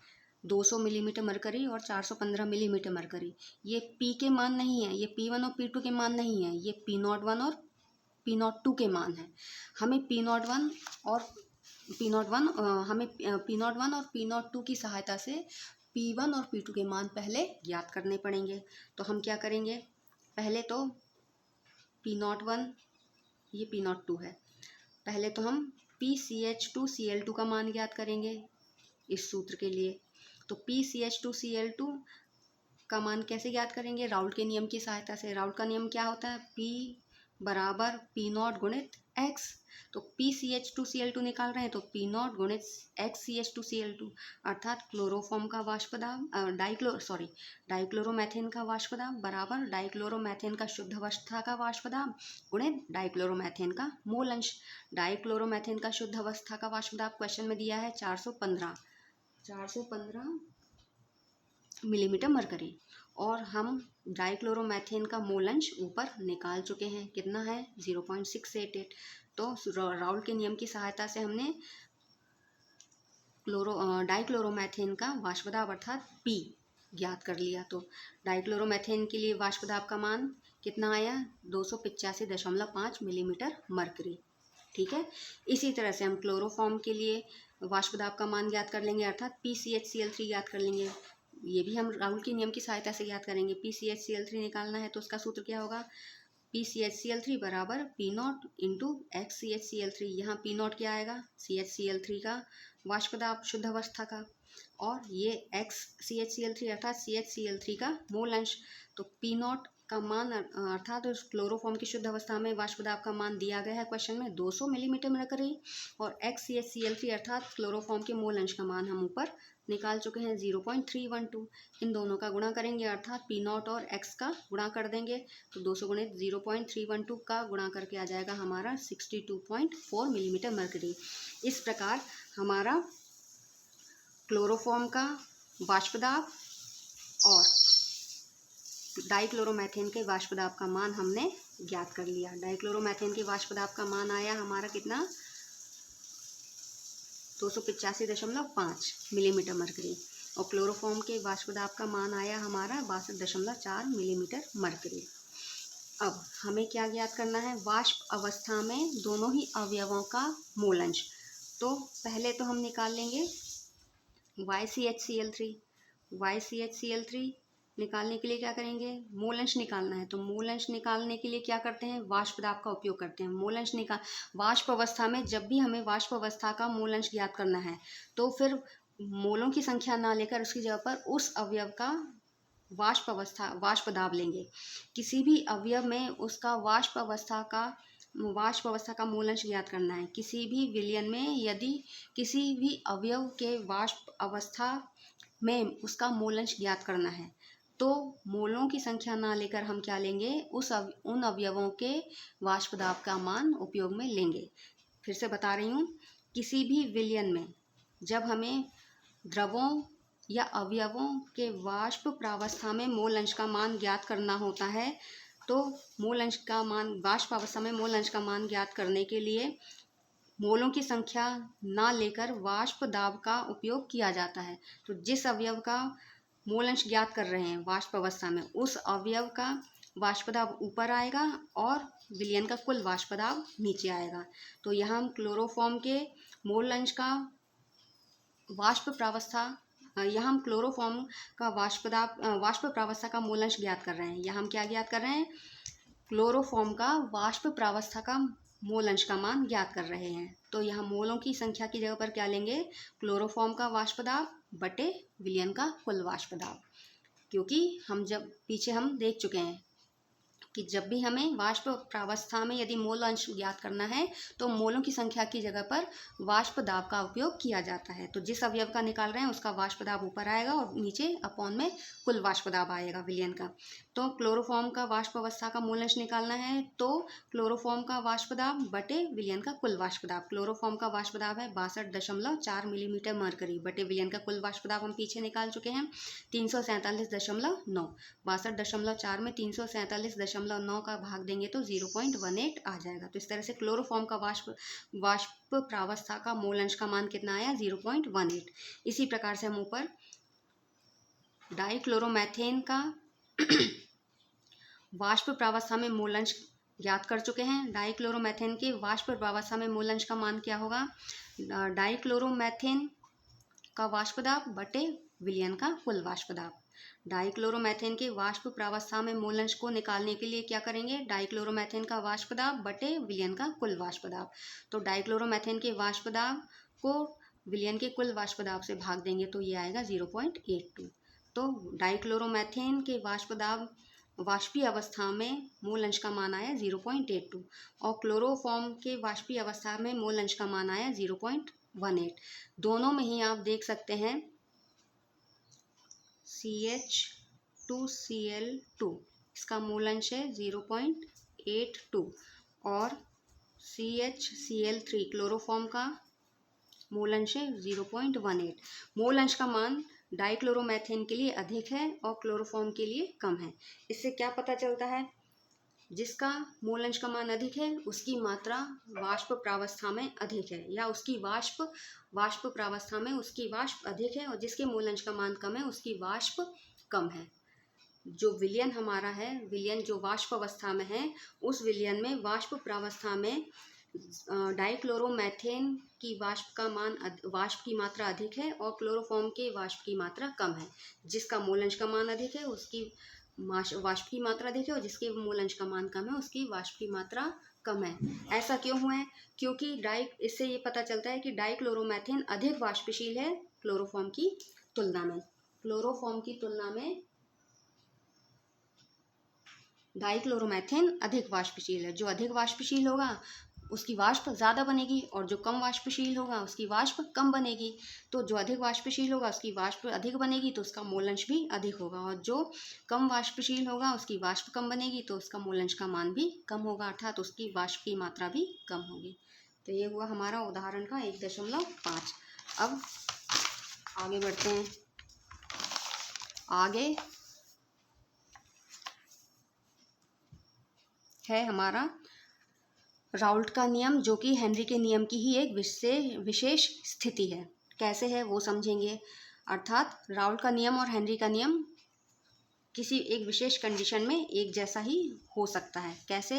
200 मिलीमीटर मरकरी और 415 मिलीमीटर मरकरी, ये पी के मान नहीं है, ये P1 और P2 के मान नहीं है, ये P01 और P02 के मान है। हमें P01 और P02 की सहायता से P1 और P2 के मान पहले ज्ञात करने पड़ेंगे। तो हम क्या करेंगे, पहले तो P01 ये P02 है, पहले तो हम PCH2Cl2 का मान ज्ञात करेंगे इस सूत्र के लिए। तो PCH2Cl2 का मान कैसे ज्ञात करेंगे, राउल्ट के नियम की सहायता से। राउल्ट का नियम क्या होता है, P बराबर P0 गुणित X। तो PCH2Cl2 निकाल रहे हैं तो P0 गुणित XCH2Cl2 अर्थात क्लोरोफॉर्म का वाष्प दाब डाइक्लोरोमेथेन का वाष्प दाब बराबर डाइक्लोरोमेथेन का शुद्ध अवस्था का वाष्प दाब गुणित डाइक्लोरोमेथेन का मूलंश। डाइक्लोरोमेथेन का शुद्ध अवस्था का वाष्प दाब क्वेश्चन में दिया है 415 मिलीमीटर मरकरी, और हम डाइक्लोरोमेथेन का मूलंश ऊपर निकाल चुके हैं, कितना है 0.688। तो राउल्ट के नियम की सहायता से हमने डाइक्लोरोमेथेन का वाष्प दाब अर्थात P ज्ञात कर लिया। तो डाइक्लोरोमेथेन के लिए वाष्प दाब का मान कितना आया, 285.5 मिलीमीटर मरकरी, ठीक है। इसी तरह से हम क्लोरोफॉर्म के लिए वाष्प दाब का मान ज्ञात कर लेंगे अर्थात PCHCl3 ज्ञात कर लेंगे, ये भी हम राउल्ट के नियम की सहायता से ज्ञात करेंगे। PCHCl3 निकालना है तो उसका सूत्र क्या होगा, PCHCl3 बराबर P0 इंटू XCHCl3। यहाँ P0 क्या आएगा, CHCl3 का वाष्प दाब शुद्ध अवस्था का, और ये XCHCl3 अर्थात CHCl3 का मूलंश। तो P0 का मान अर्थात उस क्लोरोफॉर्म की शुद्ध अवस्था में वाष्प दाब का मान दिया गया है क्वेश्चन में 200 मिलीमीटर मरकरी, और XCHCl3 अर्थात क्लोरोफॉर्म के मूलंश का मान हम ऊपर निकाल चुके हैं 0.312। इन दोनों का गुणा करेंगे अर्थात P0 और X का गुणा कर देंगे तो 200 गुणित 0.312 का गुणा करके आ जाएगा हमारा 62.4 मिलीमीटर मरकरी। इस प्रकार हमारा क्लोरोफॉर्म का वाष्प दाब और डाइक्लोरोमेथेन के वाष्प दाब का मान हमने ज्ञात कर लिया। डाइक्लोरोमेथेन के वाष्प दाब का मान आया हमारा कितना, 285.5 मिलीमीटर मरकरी, और क्लोरोफॉर्म के वाष्प दाब का मान आया हमारा 62.4 मिलीमीटर मरकरी। अब हमें क्या ज्ञात करना है, वाष्प अवस्था में दोनों ही अवयवों का मूलंश। तो पहले तो हम निकाल लेंगे YCHCl3 निकालने के लिए क्या करेंगे, मूलंश निकालना है। तो मूलंश निकालने के लिए क्या करते हैं, वाष्प दाब का उपयोग करते हैं। वाष्प अवस्था में जब भी हमें वाष्प अवस्था का मूलंश ज्ञात करना है तो फिर मोलों की संख्या ना लेकर उसकी जगह पर उस अवयव का वाष्प दाब लेंगे। किसी भी अवयव में उसका वाष्प अवस्था का मूलंश ज्ञात करना है। किसी भी विलयन में यदि किसी भी अवयव के वाष्प अवस्था में उसका मूलंश ज्ञात करना है तो मोलों की संख्या ना लेकर हम क्या लेंगे, उन अवयवों के वाष्प दाब का मान उपयोग में लेंगे। फिर से बता रही हूँ, किसी भी विलयन में जब हमें द्रवों या अवयवों के वाष्प प्रावस्था में मोल अंश का मान ज्ञात करना होता है, तो मोल अंश का मान, वाष्प अवस्था में मोल अंश का मान ज्ञात करने के लिए मोलों की संख्या ना लेकर वाष्प दाब का उपयोग किया जाता है। तो जिस अवयव का मोल अंश ज्ञात कर रहे हैं वाष्प अवस्था में, उस अवयव का वाष्प दाब ऊपर आएगा और विलयन का कुल वाष्प दाब नीचे आएगा। तो यहाँ हम क्लोरोफॉर्म के मोल अंश का वाष्प प्रावस्था यहाँ हम क्लोरोफॉर्म का वाष्प प्रावस्था का मोल अंश ज्ञात कर रहे हैं। यहाँ हम क्या ज्ञात कर रहे हैं? क्लोरोफॉर्म का वाष्प प्रावस्था का मोल अंश का मान ज्ञात कर रहे हैं। तो यहाँ मोलों की संख्या की जगह पर क्या लेंगे? क्लोरोफॉर्म का वाष्प दाब बटे विलयन का कुल वाष्प दाब, क्योंकि जब पीछे हम देख चुके हैं कि जब भी हमें वाष्प प्रावस्था में यदि मोल अंश ज्ञात करना है तो मोलों की संख्या की जगह पर वाष्प दाब का उपयोग किया जाता है। तो जिस अवयव का निकाल रहे हैं उसका वाष्प दाब ऊपर आएगा और नीचे अपॉन में कुल वाष्प दाब आएगा विलयन का। तो क्लोरोफॉर्म का वाष्प अवस्था का मोल अंश निकालना है तो क्लोरोफॉर्म का वाष्प दाब बटे विलयन का कुल वाष्प दाब। क्लोरोफॉर्म का वाष्प दाब है 62.4 मिलीमीटर मरकरी बटे विलयन का कुल वाष्प दाब हम पीछे निकाल चुके हैं 347.9। 62.4 में 347.9 का भाग देंगे तो 0.18 आ जाएगा। तो इस तरह से क्लोरोफॉर्म का वाष्प प्रावस्था का मोल अंश का मान कितना आया? 0.18। इसी प्रकार से हम ऊपर डाइक्लोरोमेथेन का वाष्प प्रावस्था में मोल अंश ज्ञात कर चुके हैं। डाइक्लोरोमेथेन के वाष्प प्रावस्था में मोल अंश का मान क्या होगा? डाइक्लोरोमेथेन का वाष्प दाब बटे विलयन का कुल वाष्प दाब। डाइक्लोरोमेथेन के वाष्प प्रावस्था में मोल अंश को निकालने के लिए क्या करेंगे? डाइक्लोरोमेथेन का वाष्प दाब बटे विलयन का कुल वाष्प दाब। तो डाइक्लोरोमेथेन के वाष्प दाब को विलयन के कुल वाष्प दाब से भाग देंगे तो ये आएगा 0.82। तो डाइक्लोरोमेथेन के वाष्प दाब वाष्पीय अवस्था में मोल अंश का मान आया 0.82 और क्लोरोफॉर्म के वाष्पीय अवस्था में मोल अंश का मान आया 0.18। दोनों में ही आप देख सकते हैं CH2Cl2 इसका मोल अंश है 0.82 और CHCl3 क्लोरोफॉर्म का मोल अंश है 0.18। मोल अंश का मान डाइक्लोरोमेथेन के लिए अधिक है और क्लोरोफॉर्म के लिए कम है। इससे क्या पता चलता है? जिसका मोल अंश का मान अधिक है उसकी मात्रा वाष्प प्रावस्था में अधिक है, या उसकी वाष्प प्रावस्था में उसकी वाष्प अधिक है और जिसके मोल अंश का मान कम है उसकी वाष्प कम है। जो विलयन हमारा है, विलयन जो वाष्प अवस्था में है, उस विलयन में वाष्प प्रावस्था में डाइक्लोरोमेथेन की वाष्प की मात्रा अधिक है और क्लोरोफॉर्म के वाष्प की मात्रा कम है। जिसका मोल अंश का मान अधिक है उसकी वाष्प की मात्रा अधिक है और जिसके मोल अंश का मान कम है उसकी वाष्प की मात्रा कम है। ऐसा क्यों हुआ है? क्योंकि इससे ये पता चलता है कि डाइक्लोरोमेथेन अधिक वाष्पशील है क्लोरोफॉर्म की तुलना में। क्लोरोफॉर्म की तुलना में डाइक्लोरोमेथेन अधिक वाष्पशील है। जो अधिक वाष्पशील होगा उसकी वाष्प ज़्यादा बनेगी और जो कम वाष्पशील होगा उसकी वाष्प कम बनेगी। तो जो अधिक वाष्पशील होगा उसकी वाष्प अधिक बनेगी तो उसका मोल अंश भी अधिक होगा, और जो कम वाष्पशील होगा उसकी वाष्प कम बनेगी तो उसका मोल अंश का मान भी कम होगा, अर्थात उसकी वाष्प की मात्रा भी कम होगी। तो ये हुआ हमारा उदाहरण का 1.5। अब आगे बढ़ते हैं। आगे है हमारा राउल्ट का नियम, जो कि हेनरी के नियम की ही एक विशेष स्थिति है। कैसे है वो समझेंगे। अर्थात राउल्ट का नियम और हेनरी का नियम किसी एक विशेष कंडीशन में एक जैसा ही हो सकता है। कैसे?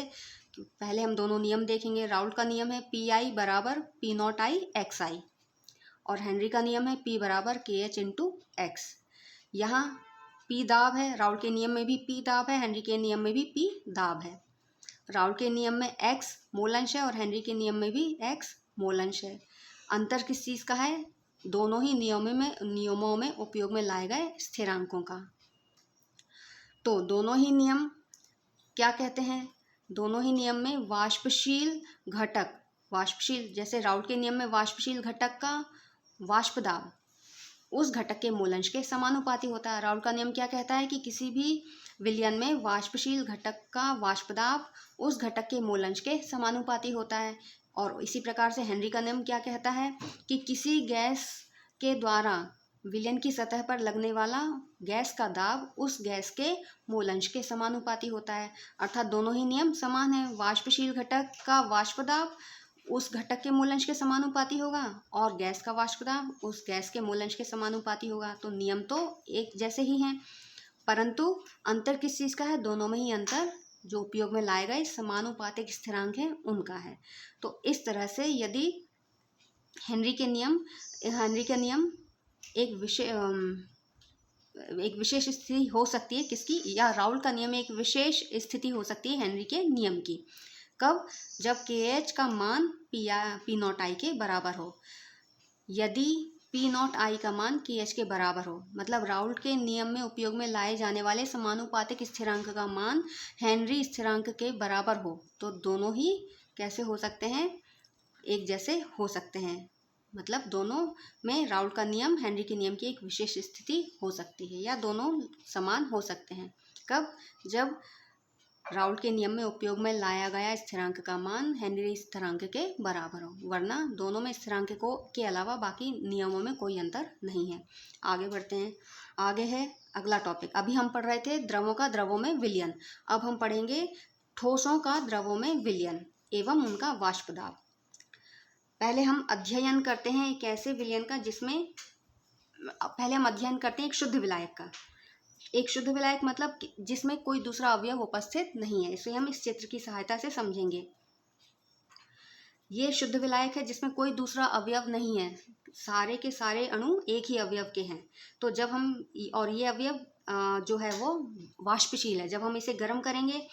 पहले हम दोनों नियम देखेंगे। राउल्ट का नियम है PI बराबर P0I XI और हेनरी का नियम है P बराबर KH × X। यहाँ P दाब है, राउल्ट के नियम में भी P दाब है, हेनरी के नियम में भी P दाब है। राउल्ट के नियम में X मोल अंश है और हेनरी के नियम में भी X मोल अंश है। अंतर किस चीज़ का है? दोनों ही नियमों में उपयोग में लाए गए स्थिरांकों का। तो दोनों ही नियम क्या कहते हैं? दोनों ही नियम में वाष्पशील जैसे राउल्ट के नियम में वाष्पशील घटक का वाष्प दाब उस घटक के मोल अंश के समानुपाती होता है। राउल्ट का नियम क्या कहता है कि किसी भी विलयन में वाष्पशील घटक का वाष्प दाब उस घटक के मोल अंश के समानुपाती होता है। और इसी प्रकार से हेनरी का नियम क्या कहता है कि किसी गैस के द्वारा विलयन की सतह पर लगने वाला गैस का दाब उस गैस के मोल अंश के समानुपाती होता है। अर्थात दोनों ही नियम समान है। वाष्पशील घटक का वाष्प दाब उस घटक के मूल अंश के समानुपाती होगा और गैस का वाष्प दाब उस गैस के मूल अंश के समानुपाती होगा। तो नियम तो एक जैसे ही हैं, परंतु अंतर किस चीज़ का है? दोनों में ही अंतर जो उपयोग में लाए गए समानुपातिक स्थिरांक हैं उनका है। तो इस तरह से यदि हेनरी का नियम एक विशेष स्थिति हो सकती है किसकी, या राउल्ट का नियम एक विशेष स्थिति हो सकती है हेनरी के नियम की। कब? जब KH का मान P नॉट आई के बराबर हो। यदि P नॉट आई का मान KH के बराबर हो, मतलब राउल्ट के नियम में उपयोग में लाए जाने वाले समानुपातिक स्थिरांक का मान हेनरी स्थिरांक के बराबर हो, तो दोनों ही कैसे हो सकते हैं? एक जैसे हो सकते हैं। मतलब दोनों में राउल्ट का नियम हेनरी के नियम की एक विशेष स्थिति हो सकती है, या दोनों समान हो सकते हैं। कब? जब राउल्ट के नियम में उपयोग में लाया गया स्थिरांक का मान हेनरी स्थिरांक के बराबर हो, वरना दोनों में स्थिरांक के अलावा बाकी नियमों में कोई अंतर नहीं है। आगे बढ़ते हैं। आगे है अगला टॉपिक। अभी हम पढ़ रहे थे द्रवों का द्रवों में विलयन। अब हम पढ़ेंगे ठोसों का द्रवों में विलयन एवं उनका वाष्प दाब। पहले हम अध्ययन करते हैं एक ऐसे विलयन का जिसमें, पहले हम अध्ययन करते हैं एक शुद्ध विलायक का। एक शुद्ध विलायक मतलब जिसमें कोई दूसरा अवयव उपस्थित नहीं है। इसे हम इस चित्र की सहायता से समझेंगे। ये शुद्ध विलायक है जिसमें कोई दूसरा अवयव नहीं है, सारे के सारे अणु एक ही अवयव के हैं। तो जब हम, और ये अवयव जो है वो वाष्पशील है। जब हम इसे गर्म करेंगे,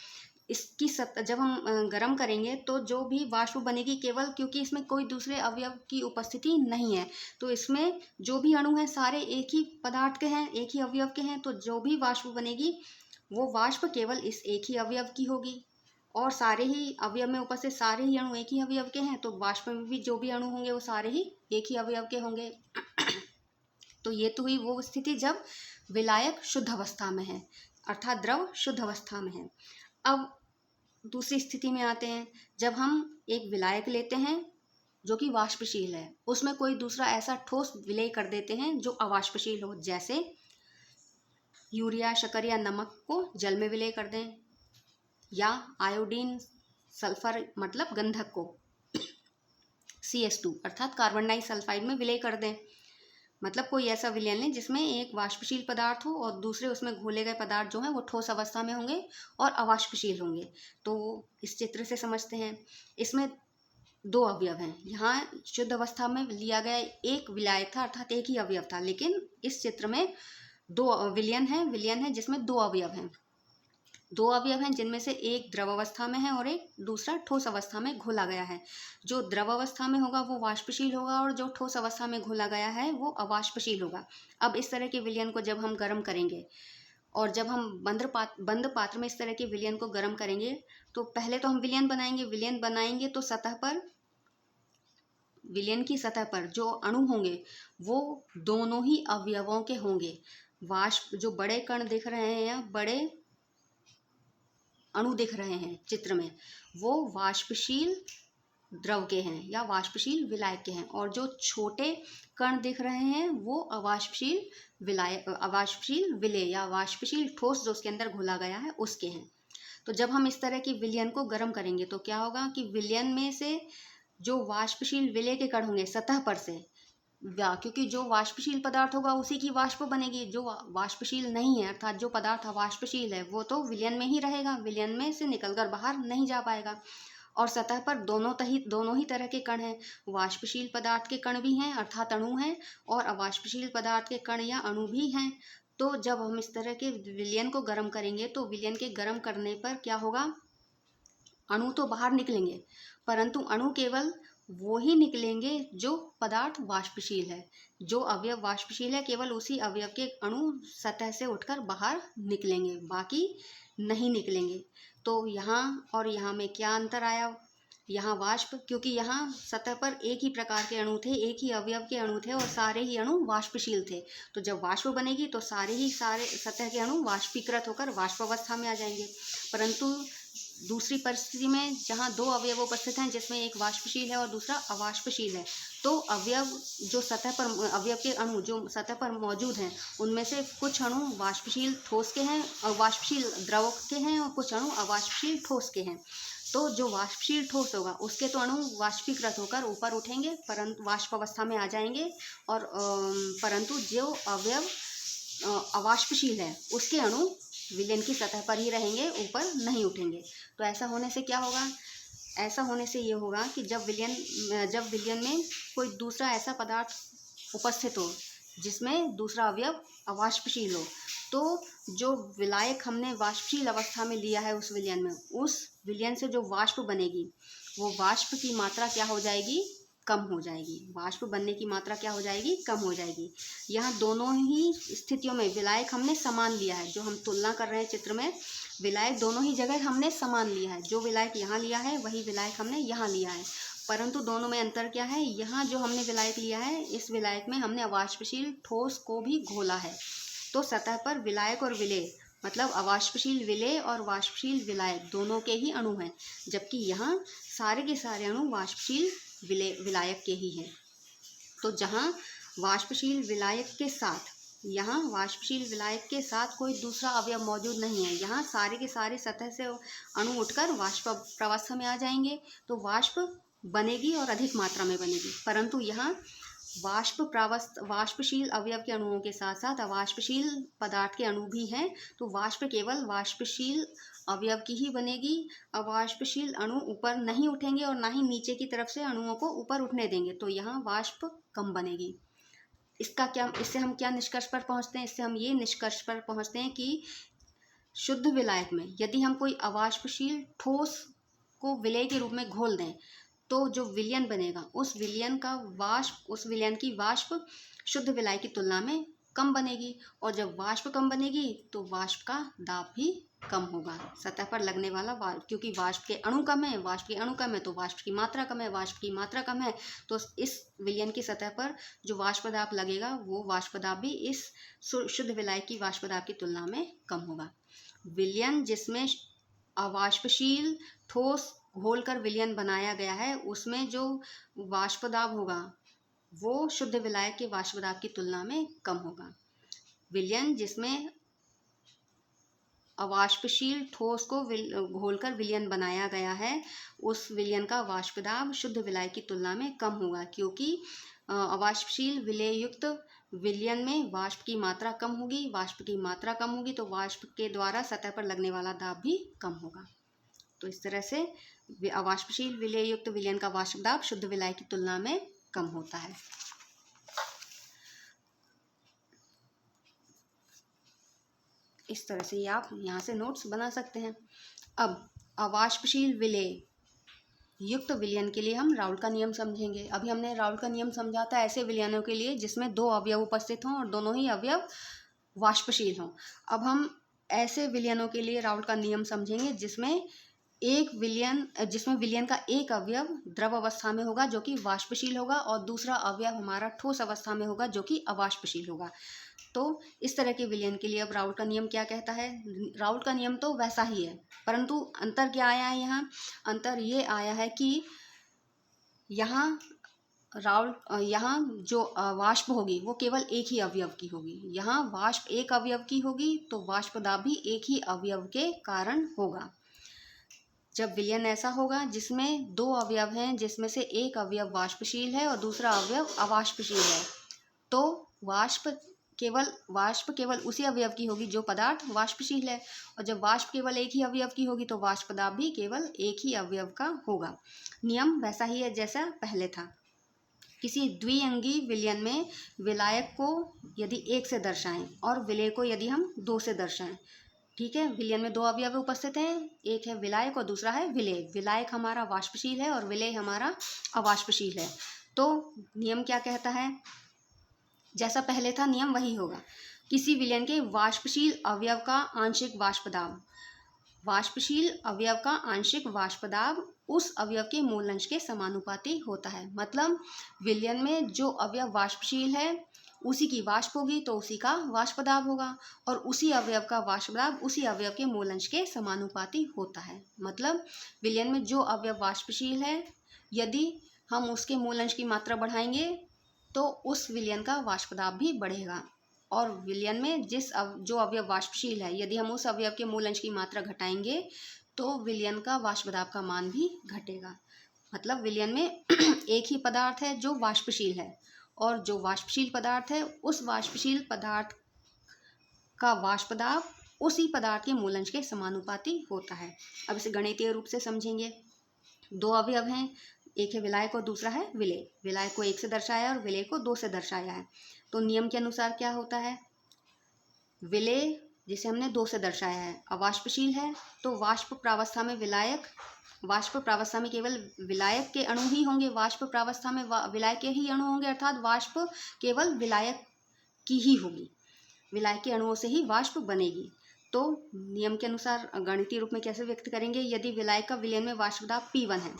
जब हम गर्म करेंगे तो जो भी वाष्प बनेगी, केवल क्योंकि इसमें कोई दूसरे अवयव की उपस्थिति नहीं है, तो इसमें जो भी अणु हैं सारे एक ही पदार्थ के हैं, एक ही अवयव के हैं। तो जो भी वाष्प बनेगी वो वाष्प केवल इस एक ही अवयव की होगी, और सारे ही अवयव में उपस्थित सारे ही अणु एक ही अवयव के हैं, तो वाष्प में भी जो भी अणु होंगे वो सारे ही एक ही अवयव के होंगे। तो ये तो हुई वो स्थिति जब विलायक शुद्ध अवस्था में है, अर्थात द्रव शुद्ध अवस्था में है। अब दूसरी स्थिति में आते हैं। जब हम एक विलायक लेते हैं जो कि वाष्पशील है, उसमें कोई दूसरा ऐसा ठोस विलय कर देते हैं जो अवाष्पशील हो, जैसे यूरिया, शक्कर या नमक को जल में विलय कर दें, या आयोडीन, सल्फर मतलब गंधक को CS2 अर्थात कार्बन डाइसल्फाइड में विलय कर दें। मतलब कोई ऐसा विलयन लें जिसमें एक वाष्पशील पदार्थ हो और दूसरे उसमें घोले गए पदार्थ जो हैं वो ठोस अवस्था में होंगे और अवाष्पशील होंगे। तो इस चित्र से समझते हैं। इसमें दो अवयव हैं। यहाँ शुद्ध अवस्था में लिया गया एक विलायक था, अर्थात एक ही अवयव था, लेकिन इस चित्र में दो विलयन है जिसमें दो अवयव हैं जिनमें से एक द्रव अवस्था में है और एक दूसरा ठोस अवस्था में घोला गया है। जो द्रव अवस्था में होगा वो वाष्पशील होगा और जो ठोस अवस्था में घोला गया है वो अवाष्पशील होगा। अब इस तरह के विलयन को जब हम गर्म करेंगे और जब हम बंद पात्र में इस तरह के विलयन को गर्म करेंगे, तो पहले तो हम विलयन बनाएंगे तो विलयन की सतह पर जो अणु होंगे वो दोनों ही अवयवों के होंगे। वाष्प जो बड़े कण दिख रहे हैं या बड़े अणु दिख रहे हैं चित्र में, वो वाष्पशील द्रव के हैं या वाष्पशील विलायक के हैं, और जो छोटे कण दिख रहे हैं वो अवाष्पशील विलय या वाष्पशील ठोस जो उसके अंदर घोला गया है उसके हैं। तो जब हम इस तरह की विलयन को गर्म करेंगे तो क्या होगा कि विलयन में से जो वाष्पशील विलय के कण होंगे सतह पर से, क्योंकि जो वाष्पशील पदार्थ होगा उसी की वाष्प बनेगी। जो वाष्पशील नहीं है अर्थात जो पदार्थ अवाष्पशील है वो तो विलयन में ही रहेगा, विलयन में से निकलकर बाहर नहीं जा पाएगा। और सतह पर दोनों ही तरह के कण हैं। वाष्पशील पदार्थ के कण भी हैं अर्थात अणु हैं, और अवाष्पशील पदार्थ के कण या अणु भी हैं। तो जब हम इस तरह के विलयन को गर्म करेंगे तो विलयन के गर्म करने पर क्या होगा, अणु तो बाहर निकलेंगे, परंतु अणु केवल वो ही निकलेंगे जो पदार्थ वाष्पशील है। जो अवयव वाष्पशील है केवल उसी अवयव के अणु सतह से उठकर बाहर निकलेंगे, बाकी नहीं निकलेंगे। तो यहाँ और यहाँ में क्या अंतर आया? यहाँ वाष्प, क्योंकि यहाँ सतह पर एक ही प्रकार के अणु थे, एक ही अवयव के अणु थे और सारे ही अणु वाष्पशील थे। तो जब वाष्प बनेगी तो सारे सतह के अणु वाष्पीकृत होकर वाष्प अवस्था में आ जाएंगे। परंतु दूसरी परिस्थिति में जहाँ दो अवयव उपस्थित हैं जिसमें एक वाष्पशील है और दूसरा अवाष्पशील है, तो अवयव जो सतह पर अवयव के अणु जो सतह पर मौजूद हैं उनमें से कुछ अणु वाष्पशील ठोस के हैं और वाष्पशील द्रव के हैं और कुछ अणु अवाष्पशील ठोस के हैं। तो जो वाष्पशील ठोस होगा उसके तो अणु वाष्पीकृत होकर ऊपर उठेंगे, परंतु वाष्प अवस्था में आ जाएंगे, और परंतु जो अवयव अवाष्पशील है उसके अणु विलयन की सतह पर ही रहेंगे, ऊपर नहीं उठेंगे। तो ऐसा होने से क्या होगा? ऐसा होने से ये होगा कि जब विलयन में कोई दूसरा ऐसा पदार्थ उपस्थित हो जिसमें दूसरा अवयव अवाष्पशील हो, तो जो विलायक हमने वाष्पशील अवस्था में लिया है उस विलयन से जो वाष्प बनेगी वो वाष्प की मात्रा क्या हो जाएगी? कम हो जाएगी। वाष्प बनने की मात्रा क्या हो जाएगी? कम हो जाएगी। यहाँ दोनों ही स्थितियों में विलायक हमने समान लिया है। जो हम तुलना कर रहे हैं चित्र में, विलायक दोनों ही जगह हमने समान लिया है। जो विलायक यहाँ लिया है वही विलायक हमने यहाँ लिया है, परंतु दोनों में अंतर क्या है? यहाँ जो हमने विलायक लिया है इस विलायक में हमने अवाष्पशील ठोस को भी घोला है। तो सतह पर विलायक और विलेय मतलब अवाष्पशील विलेय और वाष्पशील विलायक दोनों के ही अणु हैं, जबकि यहाँ सारे के सारे अणु वाष्पशील विलायक के ही हैं। तो जहाँ वाष्पशील विलायक के साथ यहाँ वाष्पशील विलायक के साथ कोई दूसरा अवयव मौजूद नहीं है, यहाँ सारे के सारे सतह से अणु उठकर वाष्प प्रावस्था में आ जाएंगे, तो वाष्प बनेगी और अधिक मात्रा में बनेगी। परंतु यहाँ वाष्पशील अवयव के अणुओं के साथ साथ अवाष्पशील पदार्थ के अणु भी हैं, तो वाष्प केवल वाष्पशील अवयव की ही बनेगी। अवाष्पशील अणु ऊपर नहीं उठेंगे और ना ही नीचे की तरफ से अणुओं को ऊपर उठने देंगे, तो यहाँ वाष्प कम बनेगी। इससे हम क्या निष्कर्ष पर पहुँचते हैं? इससे हम ये निष्कर्ष पर पहुँचते हैं कि शुद्ध विलायक में यदि हम कोई अवाष्पशील ठोस को विलेय के रूप में घोल दें तो जो विलयन बनेगा उस विलयन की वाष्प शुद्ध विलायक की तुलना में कम बनेगी, और जब वाष्प कम बनेगी तो वाष्प का दाब भी कम होगा। सतह पर लगने वाला क्योंकि वाष्प के अणु कम है तो वाष्प की मात्रा कम है, तो इस विलयन की सतह पर जो वाष्प दाब लगेगा वो वाष्प दाब भी इस शुद्ध विलायक की वाष्प दाब की तुलना में कम होगा। विलयन जिसमें अवाष्पशील ठोस घोलकर विलयन बनाया गया है उसमें जो वाष्प दाब होगा वो शुद्ध विलायक के वाष्प दाब की तुलना में कम होगा। विलयन जिसमें अवाष्पशील ठोस को घोलकर विलयन बनाया गया है उस विलयन का वाष्प दाब शुद्ध विलायक की तुलना में कम होगा, क्योंकि अवाष्पशील विलेय युक्त विलयन में वाष्प की मात्रा कम होगी, तो वाष्प के द्वारा सतह पर लगने वाला दाब भी कम होगा। तो इस तरह से अवाष्पशील विलेय युक्त विलयन का वाष्प दाब शुद्ध विलायक की तुलना में कम होता है। इस तरह से आप यहाँ से नोट्स बना सकते हैं। अब अवाष्पशील विलेय युक्त विलयन के लिए हम राउल्ट का नियम समझेंगे। अभी हमने राउल्ट का नियम समझा था ऐसे विलयनों के लिए जिसमें दो अवयव उपस्थित हों और दोनों ही अवयव वाष्पशील हों। अब हम ऐसे विलयनों के लिए राउल्ट का नियम समझेंगे जिसमें विलयन का एक अवयव द्रव अवस्था में होगा जो कि वाष्पशील होगा और दूसरा अवयव हमारा ठोस अवस्था में होगा जो कि अवाष्पशील होगा। तो इस तरह के विलयन के लिए अब राउल्ट का नियम क्या कहता है? राउल्ट का नियम तो वैसा ही है, परंतु अंतर क्या आया है? यहाँ अंतर ये आया है कि यहाँ जो वाष्प होगी वो केवल एक ही अवयव की होगी। यहाँ वाष्प एक अवयव की होगी तो वाष्प दाब भी एक ही अवयव के कारण होगा। जब विलयन ऐसा होगा जिसमें दो अवयव हैं जिसमें से एक अवयव वाष्पशील है और दूसरा अवयव अवाष्पशील है, तो वाष्प केवल उसी अवयव की होगी जो पदार्थ वाष्पशील है, और जब वाष्प केवल एक ही अवयव की होगी तो वाष्प दाब भी केवल एक ही अवयव का होगा। नियम वैसा ही है जैसा पहले था। किसी द्विअंगी विलयन में विलायक को यदि 1 से दर्शाएं और विलेय को यदि हम 2 से दर्शाएं, ठीक है। विलयन में दो अवयव उपस्थित हैं, एक है विलायक और दूसरा है विलेय। विलायक हमारा वाष्पशील है और विलेय हमारा अवाष्पशील है। तो नियम क्या कहता है? जैसा पहले था नियम वही होगा। किसी विलयन के वाष्पशील अवयव का आंशिक वाष्प दाब उस अवयव के मूल अंश के समानुपाती होता है। मतलब विलयन में जो अवयव वाष्पशील है उसी की वाष्प होगी तो उसी का वाष्प दाब होगा, और उसी अवयव का वाष्प दाब उसी अवयव के मोल अंश के समानुपाती होता है। मतलब विलयन में जो अवयव वाष्पशील है, यदि हम उसके मोल अंश की मात्रा बढ़ाएंगे तो उस विलयन का वाष्प दाब भी बढ़ेगा, और विलयन में जो अवयव वाष्पशील है, यदि हम उस अवयव के मोल अंश की मात्रा घटाएंगे तो विलयन का वाष्प दाब का मान भी घटेगा। मतलब विलयन में एक ही पदार्थ है जो वाष्पशील है, और जो वाष्पशील पदार्थ है उस वाष्पशील पदार्थ का वाष्प दाब उसी पदार्थ के मोल अंश के समानुपाती होता है। अब इसे गणितीय रूप से समझेंगे। दो अवयव हैं, एक है विलायक और दूसरा है विलेय। विलायक को 1 से दर्शाया और विलेय को 2 से दर्शाया है। तो नियम के अनुसार क्या होता है, विलेय जिसे हमने 2 से दर्शाया है अवाष्पशील है, तो वाष्प प्रावस्था में वाष्प प्रावस्था में केवल विलायक के अणु ही होंगे, वाष्प प्रावस्था में विलायक के ही अणु होंगे, अर्थात वाष्प केवल विलायक की ही होगी, विलायक के अणुओं से ही वाष्प बनेगी। तो नियम के अनुसार गणितीय रूप में कैसे व्यक्त करेंगे, यदि विलायक का विलयन में वाष्प दाब P1 है,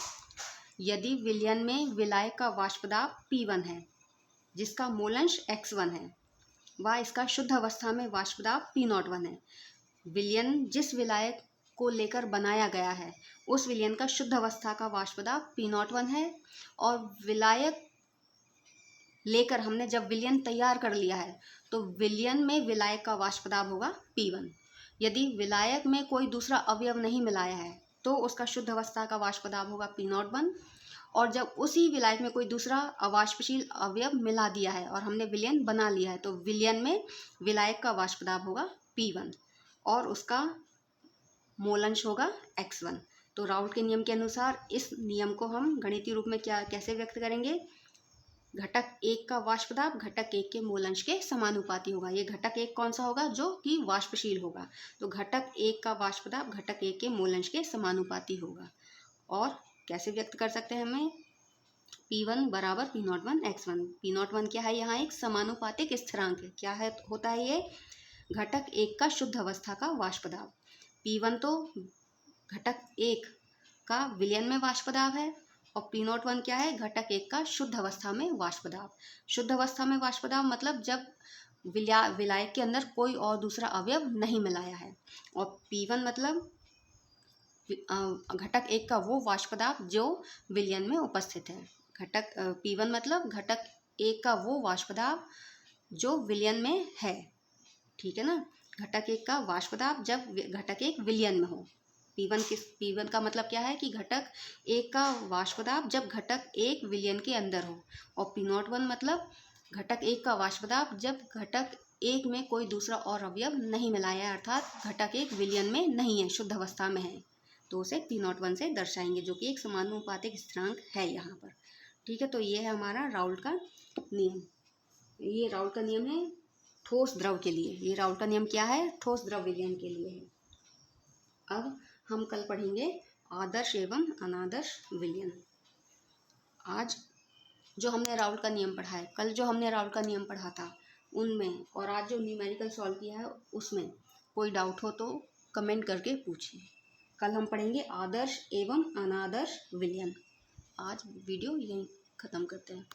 यदि विलयन में विलायक का वाष्प दाब P1 है जिसका मोलंश X1 है, व इसका शुद्ध अवस्था में वाष्प दाब P01 है। विलयन जिस विलायक को लेकर बनाया गया है उस विलयन का शुद्ध अवस्था का वाष्प दाब P01 है, और विलायक लेकर हमने जब विलयन तैयार कर लिया है तो विलयन में विलायक का वाष्प दाब होगा P1। यदि विलायक में कोई दूसरा अवयव नहीं मिलाया है तो उसका शुद्ध अवस्था का वाष्प दाब होगा P01, और जब उसी विलायक में कोई दूसरा अवाष्पशील अवयव मिला दिया है और हमने विलयन बना लिया है तो विलयन में विलायक का वाष्प दाब होगा P1 और उसका मोलंश होगा X1। तो राउल्ट के नियम के अनुसार इस नियम को हम गणितीय रूप में कैसे व्यक्त करेंगे, घटक 1 का वाष्प दाब घटक 1 के मोलंश के समानुपाती होगा। ये घटक 1 कौन सा होगा, जो कि वाष्पशील होगा, तो घटक 1 का वाष्प दाब घटक 1 के मोलंश के समानुपाती होगा। और कैसे व्यक्त कर सकते हैं हमें, P1 बराबर P01 X1। P01 क्या है, यहाँ एक समानुपातिक स्थिरांक है। क्या है, होता है ये घटक 1 का शुद्ध अवस्था का वाष्प दाब। P1 तो घटक 1 का विलयन में वाष्प दाब है, और P01 क्या है, घटक 1 का शुद्ध अवस्था में वाष्प दाब। शुद्ध अवस्था में वाष्प दाब मतलब जब विलायक के अंदर कोई और दूसरा अवयव नहीं मिलाया है, और P1 मतलब घटक 1 का वो वाष्प दाब जो विलयन में उपस्थित है। घटक P1 मतलब घटक 1 का वो वाष्प दाब जो विलयन में है, ठीक है ना। घटक 1 का वाष्प दाब जब घटक 1 विलयन में हो। P1 का मतलब क्या है कि घटक 1 का वाष्प दाब जब घटक 1 विलयन के अंदर हो, और P01 मतलब घटक 1 का वाष्प दाब जब घटक 1 में कोई दूसरा और अवयव नहीं मिलाया है, अर्थात घटक 1 विलयन में नहीं है, शुद्ध अवस्था में है, तो उसे P01 से दर्शाएंगे, जो कि एक समानुपातिक स्थिरांक है यहाँ पर, ठीक है। तो ये है हमारा राउल्ट का नियम। ये राउल्ट का नियम है ठोस द्रव के लिए। ये राउल्ट का नियम क्या है, ठोस द्रव विलयन के लिए है। अब हम कल पढ़ेंगे आदर्श एवं अनादर्श विलयन। आज जो हमने राउल्ट का नियम पढ़ा है, कल जो हमने राउल्ट का नियम पढ़ा था उनमें, और आज जो न्यूमेरिकल सॉल्व किया है उसमें कोई डाउट हो तो कमेंट करके पूछिए। कल हम पढ़ेंगे आदर्श एवं अनादर्श विलयन। आज वीडियो यहीं ख़त्म करते हैं।